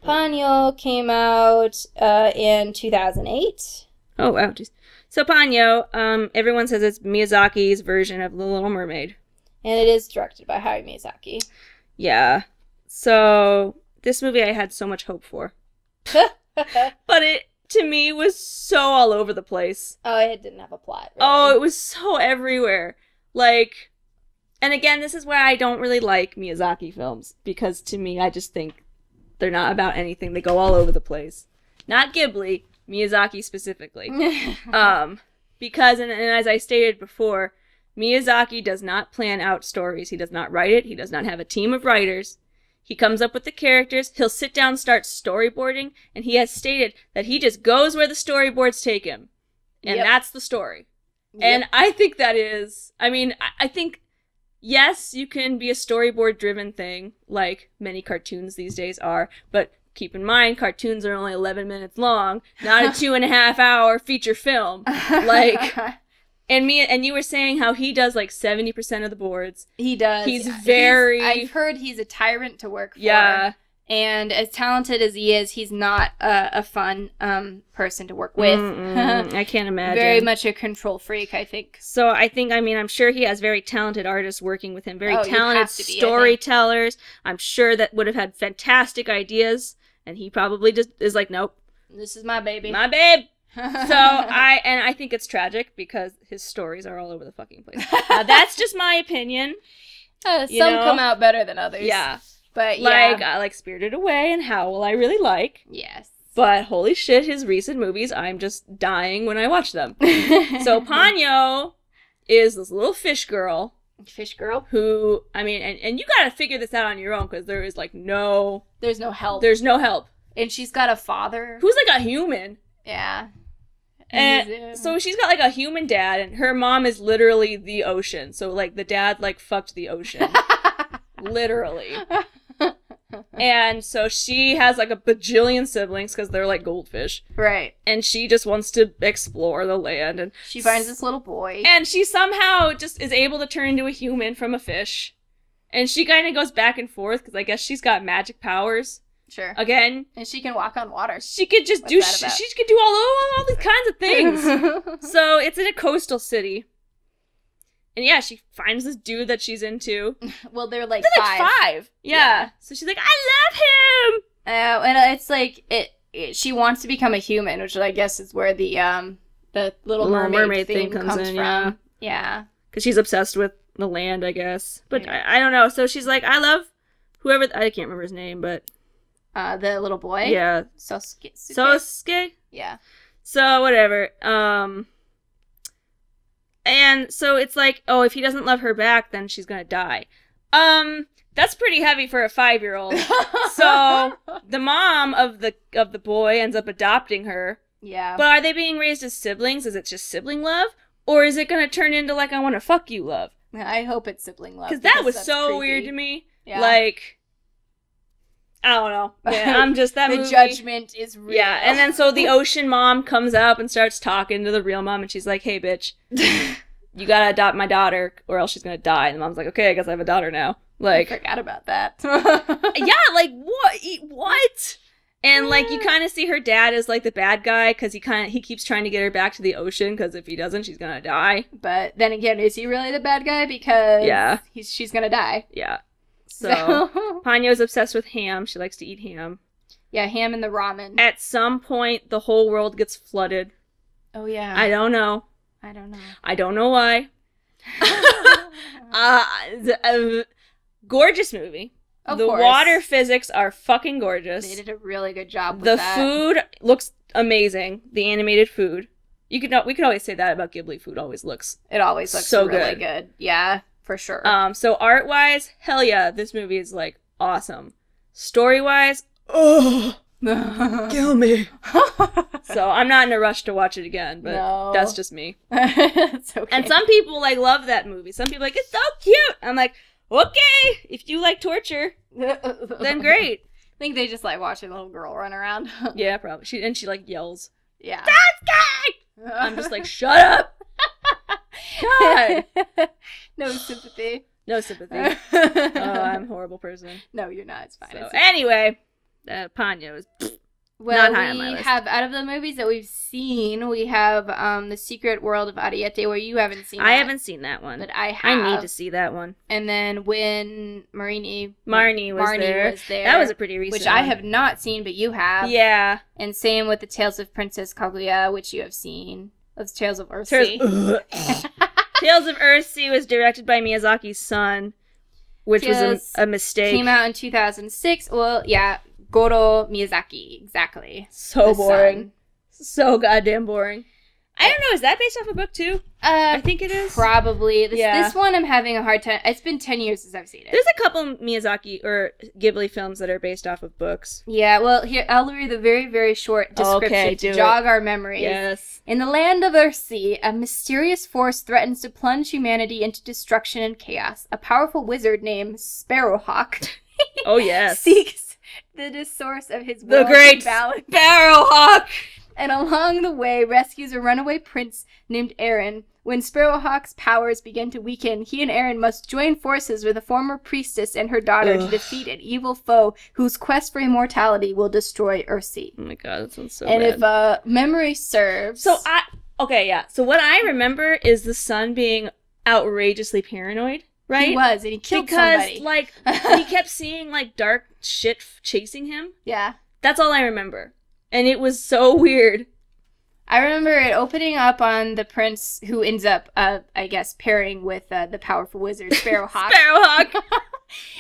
Ponyo came out in 2008. Oh, wow. Geez. So, Ponyo, everyone says it's Miyazaki's version of The Little Mermaid. And it is directed by Hayao Miyazaki. Yeah. So, this movie I had so much hope for. But it, to me, was so all over the place. Oh, it didn't have a plot. Really. Oh, it was so everywhere. Like, and again, this is why I don't really like Miyazaki films. Because to me, I just think they're not about anything. They go all over the place. Not Ghibli, Miyazaki specifically. Because, and as I stated before, Miyazaki does not plan out stories. He does not write it. He does not have a team of writers. He comes up with the characters. He'll sit down and start storyboarding. And he has stated that he just goes where the storyboards take him. And that's the story. Yep. And I think that is... I mean, I think, yes, you can be a storyboard-driven thing, like many cartoons these days are. But keep in mind, cartoons are only 11 minutes long. Not a 2.5-hour feature film. Like... And you were saying how he does like 70% of the boards. He does. He's very... I've heard he's a tyrant to work for. Yeah. And as talented as he is, he's not a fun person to work with. I can't imagine. Very much a control freak, I think. So I'm sure he has very talented artists working with him. Very talented be, storytellers. I'm sure that would have had fantastic ideas. And he probably just is like, nope. This is my baby. My babe. So I think it's tragic because his stories are all over the fucking place. Now, that's just my opinion. Some come out better than others. Yeah. But like I like Spirited Away and Howl I really like. Yes. But holy shit, his recent movies, I'm just dying when I watch them. So Ponyo is this little fish girl. Fish girl? Who, I mean, and you gotta figure this out on your own because there is like no... There's no help. There's no help. And she's got a father. Who's like a human. Yeah. And so she's got like a human dad, and her mom is literally the ocean. So like the dad like fucked the ocean. Literally. And so she has like a bajillion siblings because they're like goldfish. Right. And she just wants to explore the land. And she finds this little boy. And she somehow just is able to turn into a human from a fish. And she kind of goes back and forth because I guess she's got magic powers. Sure. Again. And she can walk on water. She could just she could do all these kinds of things. So it's in a coastal city. And yeah, she finds this dude that she's into. Well, they're like five. Yeah. So she's like, I love him! And it's like, she wants to become a human, which I guess is where the Little Mermaid thing comes in, from. Yeah. Because she's obsessed with the land, I guess. But I don't know. So she's like, I love whoever, I can't remember his name, but... the little boy? Yeah. Sosuke? Yeah. So, whatever. And so it's like, oh, if he doesn't love her back, then she's gonna die. That's pretty heavy for a 5-year-old. So, the mom of the boy ends up adopting her. Yeah. But are they being raised as siblings? Is it just sibling love? Or is it gonna turn into, like, I wanna fuck you love? I hope it's sibling love. Because that was that's so creepy. weird to me. Yeah. Like, I don't know. Yeah, I'm just that the movie. judgment is real. Yeah, and then so the ocean mom comes up and starts talking to the real mom, and she's like, hey, bitch, you gotta adopt my daughter, or else she's gonna die. And the mom's like, okay, I guess I have a daughter now. Like, I forgot about that. yeah, like, what? And, like, you kind of see her dad as, like, the bad guy, because he keeps trying to get her back to the ocean, because if he doesn't, she's gonna die. But then again, is he really the bad guy? Because Yeah. she's gonna die. Yeah. So, Ponyo's obsessed with ham. She likes to eat ham. Yeah, ham and the ramen. At some point, the whole world gets flooded. Oh, yeah. I don't know. I don't know. I don't know why. Gorgeous movie. Of the course. water physics are fucking gorgeous. They did a really good job with The that. food looks amazing. The animated food. We could always say that about Ghibli. Food always looks. It always looks so really good. good. Yeah, for sure. So art wise, hell yeah, this movie is like awesome. Story wise, oh, kill me. So I'm not in a rush to watch it again, but No. that's just me. It's okay. And some people like love that movie. Some people are like, it's so cute. I'm like, okay, if you like torture, then great. I think they just like watching the little girl run around. Yeah, probably. She like yells, Yeah. that's gay! I'm just like, shut up! God! No sympathy. No sympathy. Oh, I'm a horrible person. No, you're not. It's fine. So, It's anyway, Ponyo is Well, not high on my we list. have, out of the movies that we've seen, we have The Secret World of Ariete, where you haven't seen I that, haven't seen that one. but I have. I need to see that one. And then when Marnie was there. That was a pretty recent which I one. have not seen, but you have. Yeah. And same with the Tales of Princess Kaguya, which you have seen. Of the Tales of Earthsea. Tales of Earthsea was directed by Miyazaki's son, which was Tales a mistake. Came out in 2006. Well, yeah, Goro Miyazaki, exactly. So The boring. So goddamn boring. I don't know, is that based off a book too? son. I think it is. Probably. Yeah. This one I'm having a hard time. It's been 10 years since I've seen it. There's a couple Miyazaki or Ghibli films that are based off of books. Yeah, well, here, I'll read the very, very short description Okay, to do jog our memories. Yes. In the land of Earthsea, a mysterious force threatens to plunge humanity into destruction and chaos. A powerful wizard named Sparrowhawk Oh yes. seeks the source of his The world great balance, Sparrowhawk. and along the way rescues a runaway prince named Aaron. When Sparrowhawk's powers begin to weaken, he and Aaron must join forces with a former priestess and her daughter to defeat an evil foe whose quest for immortality will destroy Earthsea. Oh my god, that sounds so And bad. if memory serves, So so what I remember is the son being outrageously paranoid, right? he was, and he killed because somebody. like he kept seeing like dark shit chasing him. Yeah. That's all I remember. And it was so weird. I remember it opening up on the prince who ends up, I guess, pairing with the powerful wizard, Sparrowhawk. Sparrowhawk.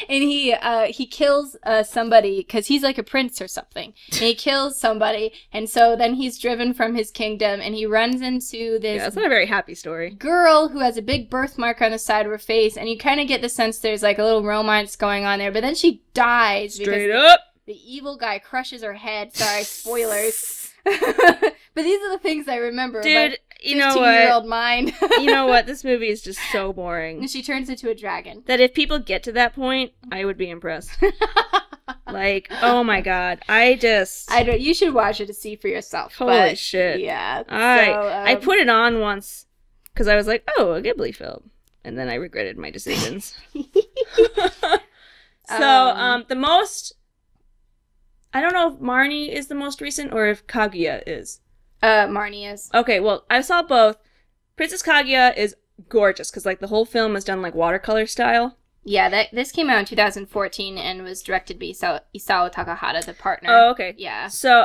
And he kills somebody, because he's like a prince or something. And he kills somebody, and so then he's driven from his kingdom, and he runs into this Yeah, that's not a very happy story. girl who has a big birthmark on the side of her face, and you kind of get the sense there's like a little romance going on there, but then she dies. Straight because up. the evil guy crushes her head. Sorry, spoilers. But these are the things I remember. Dude, you know 15-year-old what? mind. You know what? This movie is just so boring. And she turns into a dragon. That if people get to that point, I would be impressed. Like, oh my god. I don't. You should watch it to see for yourself. Holy but, shit. Yeah. I put it on once because I was like, oh, a Ghibli film. And then I regretted my decisions. So, the most... I don't know if Marnie is the most recent or if Kaguya is. Marnie is. Okay, well, I saw both. Princess Kaguya is gorgeous because, like, the whole film is done, like, watercolor style. Yeah, this came out in 2014 and was directed by Isao Takahata, the partner. Oh, okay. Yeah. So,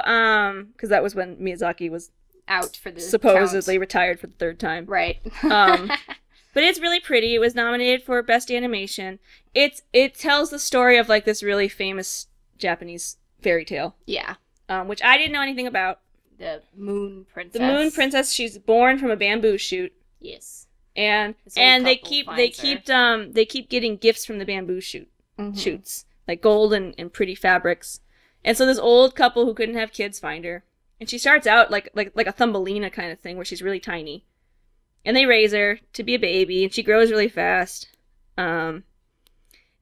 because that was when Miyazaki was Out for the supposedly count. retired for the third time. Right. But it's really pretty. It was nominated for Best Animation. It tells the story of, like, this really famous Japanese fairy tale. Yeah. Which I didn't know anything about. the moon princess. The moon princess. She's born from a bamboo shoot. Yes. And they keep getting gifts from the bamboo shoots, like gold and pretty fabrics. And so this old couple who couldn't have kids find her, and she starts out like a Thumbelina kind of thing, where she's really tiny, and they raise her to be a baby, and she grows really fast. And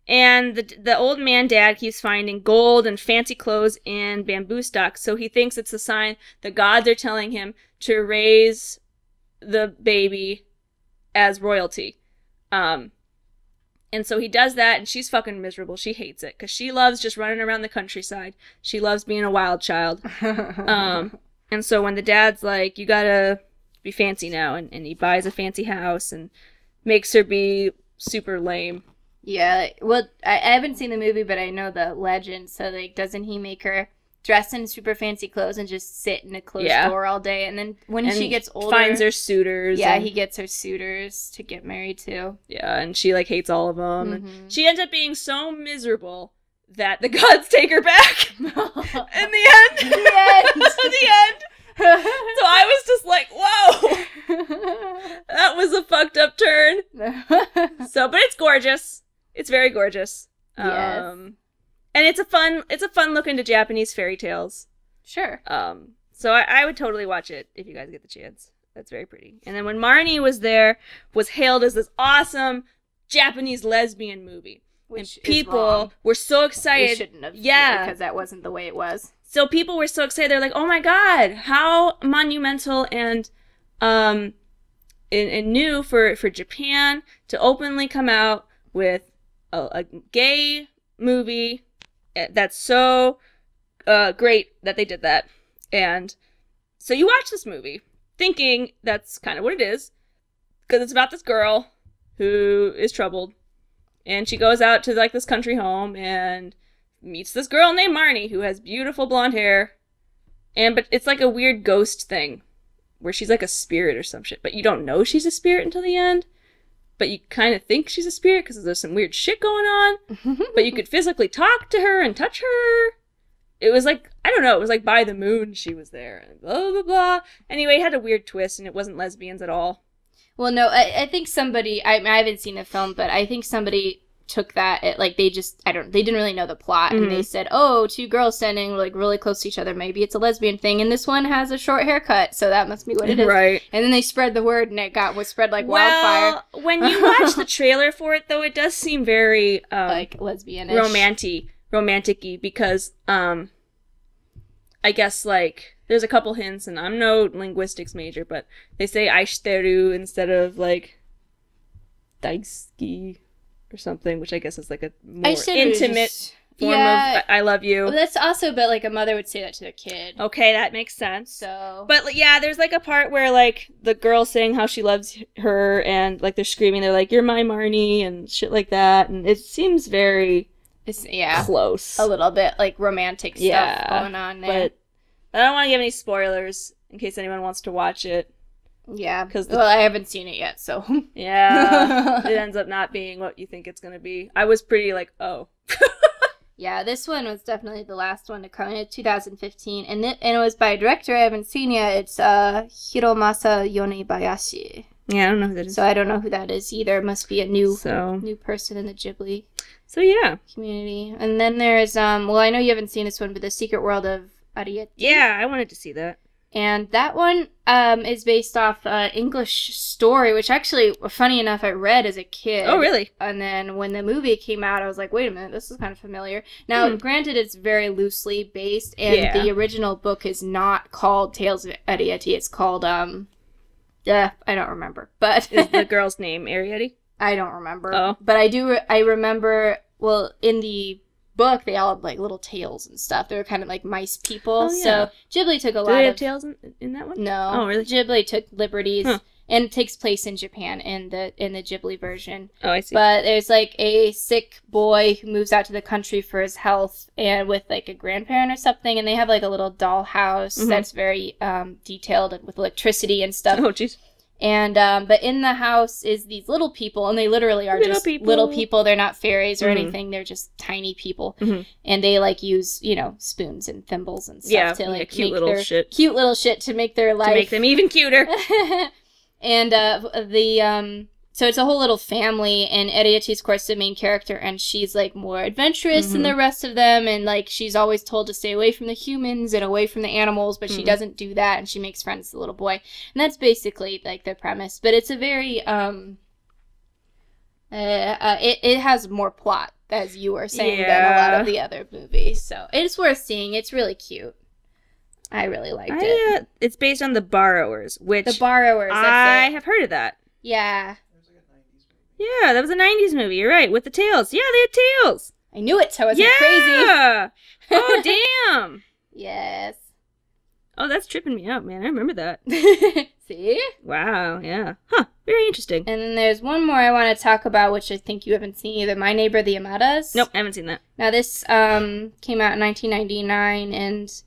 the old man dad keeps finding gold and fancy clothes and bamboo stalks, so he thinks it's a sign the gods are telling him to raise the baby as royalty. And so he does that, and she's fucking miserable. She hates it, because she loves just running around the countryside. She loves being a wild child. And so when the dad's like, you gotta be fancy now, and he buys a fancy house and makes her be super lame. Yeah, well, I haven't seen the movie, but I know the legend. So, like, doesn't he make her dress in super fancy clothes and just sit in a closed door all day? And then when she gets older, finds her suitors. Yeah, he gets her suitors to get married to. Yeah, and she, like, hates all of them. And she ends up being so miserable that the gods take her back in the end. In the end. So I was just like, whoa, that was a fucked up turn. So, but it's gorgeous. It's very gorgeous. Yes. And it's a fun look into Japanese fairy tales. Sure. So I would totally watch it if you guys get the chance. That's very pretty. And then when Marnie was there, was hailed as this awesome Japanese lesbian movie. Which and people were so excited. They shouldn't have. Yeah. Because that wasn't the way it was. So people were so excited. They're like, oh my God, how monumental and new for Japan to openly come out with a gay movie. That's so great that they did that. And so you watch this movie thinking that's kind of what it is, because it's about this girl who is troubled, and she goes out to like this country home and meets this girl named Marnie who has beautiful blonde hair, but it's like a weird ghost thing where she's like a spirit or some shit, but you don't know she's a spirit until the end. But you kind of think she's a spirit because there's some weird shit going on. But you could physically talk to her and touch her. It was like, I don't know, it was like by the moon she was there. And blah, blah, blah. Anyway, it had a weird twist, and it wasn't lesbians at all. Well, no, I think somebody, I haven't seen the film, but I think somebody took that, they didn't really know the plot, and they said, oh, two girls standing like really close to each other, maybe it's a lesbian thing, and this one has a short haircut, so that must be what it is. Right. And then they spread the word, and it was spread like wildfire. When you watch the trailer for it, though, it does seem very like lesbian-ish. romantic-y, because I guess like there's a couple hints, and I'm no linguistics major, but they say aishiteru instead of like daisuki or something, which I guess is like a more intimate form of I love you. Well, that's also, but like a mother would say that to a kid. Okay, that makes sense. So, but yeah, there's like a part where like the girl's saying how she loves her, and like they're screaming, they're like, "You're my Marnie," and shit like that, and it seems very close, a little bit like romantic stuff going on there. But I don't want to give any spoilers in case anyone wants to watch it. Yeah, because I haven't seen it yet, so yeah, it ends up not being what you think it's gonna be. I was pretty like, oh. Yeah, this one was definitely the last one to come in 2015, and it was by a director I haven't seen yet. It's Hiromasa Yonebayashi. Yeah, I don't know who that is. So I don't know who that is either. It must be a new person in the Ghibli community. And then there's well, I know you haven't seen this one, but The Secret World of Arrietty. Yeah, I wanted to see that. And that one is based off an English story, which actually, funny enough, I read as a kid. Oh, really? And then when the movie came out, I was like, wait a minute, this is kind of familiar. Now, granted, it's very loosely based, and the original book is not called Tales of Arrietty. It's called, I don't remember. But is the girl's name Arrietty? I don't remember. Oh. But I remember, well, in the book, they all had like little tails and stuff. They were kind of like mice people. Oh, yeah. So Ghibli took a lot of... Do they have tails in that one? No. Oh, really? Ghibli took liberties, and it takes place in Japan in the Ghibli version. Oh, I see. But there's like a sick boy who moves out to the country for his health, and with like a grandparent or something, and they have like a little doll house that's very detailed and with electricity and stuff. Oh, jeez. And but in the house is these little people, and they literally are just little people. They're not fairies or anything. They're just tiny people, and they like use spoons and thimbles and stuff to like cute make little their shit. Cute little shit to make their life To make them even cuter. And so it's a whole little family, and Arieti's, of course, the main character, and she's, like, more adventurous than the rest of them, and, like, she's always told to stay away from the humans and away from the animals, but she doesn't do that, and she makes friends with the little boy. And that's basically, like, the premise. But it's a very, it has more plot, as you were saying, than a lot of the other movies. So it's worth seeing. It's really cute. I really liked it. It's based on The Borrowers, which... The Borrowers, that's I it. have heard of that. Yeah. Yeah, that was a 90s movie. You're right. With the tails. Yeah, they had tails. I knew it, so I wasn't crazy. Yeah. Oh, damn. Yes. Oh, that's tripping me out, man. I remember that. See? Wow, yeah. Huh. Very interesting. And then there's one more I want to talk about, which I think you haven't seen either. My Neighbor the Yamadas. Nope, I haven't seen that. Now, this came out in 1999 and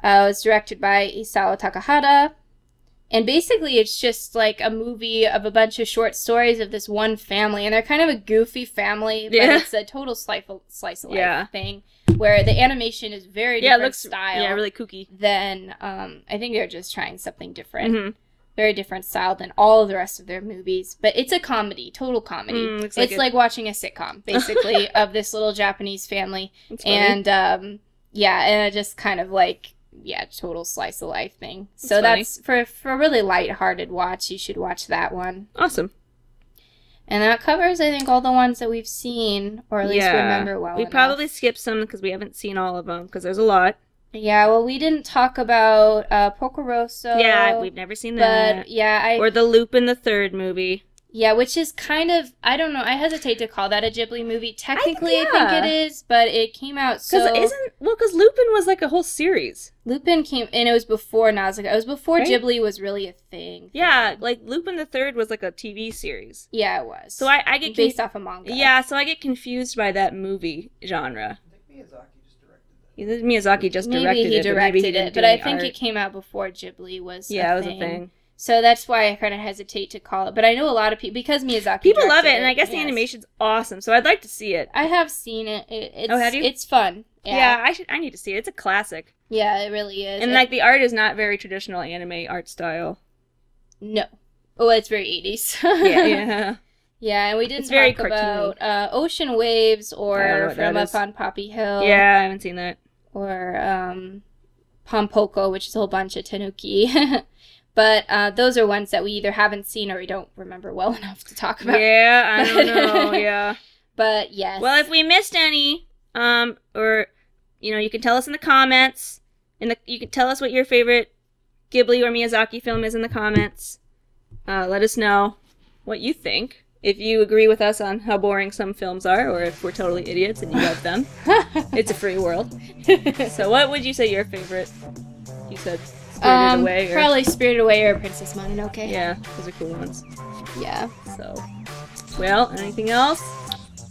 was directed by Isao Takahata. And basically, it's just like a movie of a bunch of short stories of this one family. And they're kind of a goofy family, but it's a total slice of life thing. Where the animation is very different style. Yeah, really kooky. Then I think they're just trying something different. Very different style than all of the rest of their movies. But it's a comedy, total comedy. It's like watching a sitcom, basically, of this little Japanese family. And, and it just kind of like... Yeah, total slice of life thing. So that's for a really lighthearted watch. You should watch that one. Awesome. And that covers, I think, all the ones that we've seen, or at least remember well enough. We probably skipped some because we haven't seen all of them, because there's a lot. Yeah, well, we didn't talk about Porco Rosso. Yeah, we've never seen that. But, yeah, or the Lupin the Third movie. Yeah, which is kind of, I don't know, I hesitate to call that a Ghibli movie. Technically, I think it is, but it came out so... Because Lupin was like a whole series. Lupin came, and it was before Nausicaa. It was before Ghibli was really a thing. Yeah, like Lupin the Third was like a TV series. Yeah, it was. So I get... Based off a manga. Yeah, so I get confused by that movie genre. I think Miyazaki just directed it. Maybe he directed it, but I think art. it came out before Ghibli was it was a thing. So that's why I kind of hesitate to call it. But I know a lot of people, because Miyazaki people love it, and I guess the animation's awesome, so I'd like to see it. I have seen it. Have you? It's fun. Yeah, I need to see it. It's a classic. Yeah, it really is. And like the art is not very traditional anime art style. No. Oh, it's very 80s. Yeah. Yeah, and we didn't talk about Ocean Waves or From Up on Poppy Hill. Yeah, I haven't seen that. Or Pompoko, which is a whole bunch of tanuki. But those are ones that we either haven't seen or we don't remember well enough to talk about. Yeah, I don't know, yeah. But, yes. Well, if we missed any, or, you can tell us in the comments. You can tell us what your favorite Ghibli or Miyazaki film is in the comments. Let us know what you think. If you agree with us on how boring some films are, or if we're totally idiots and you love them. It's a free world. So what would you say your favorite? You said... Spirited Away, probably Spirited Away or Princess Mononoke. Yeah, those are cool ones. Yeah. So, well, anything else?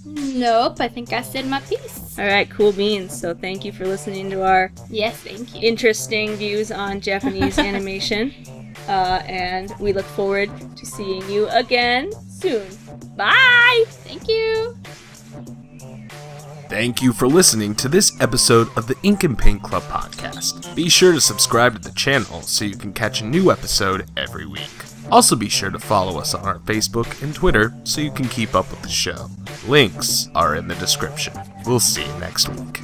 Nope, I think I said my piece. All right, cool beans. So thank you for listening to our thank you. Interesting views on Japanese animation. And we look forward to seeing you again soon. Bye! Thank you! Thank you for listening to this episode of the Ink and Paint Club podcast. Be sure to subscribe to the channel so you can catch a new episode every week. Also be sure to follow us on our Facebook and Twitter so you can keep up with the show. Links are in the description. We'll see you next week.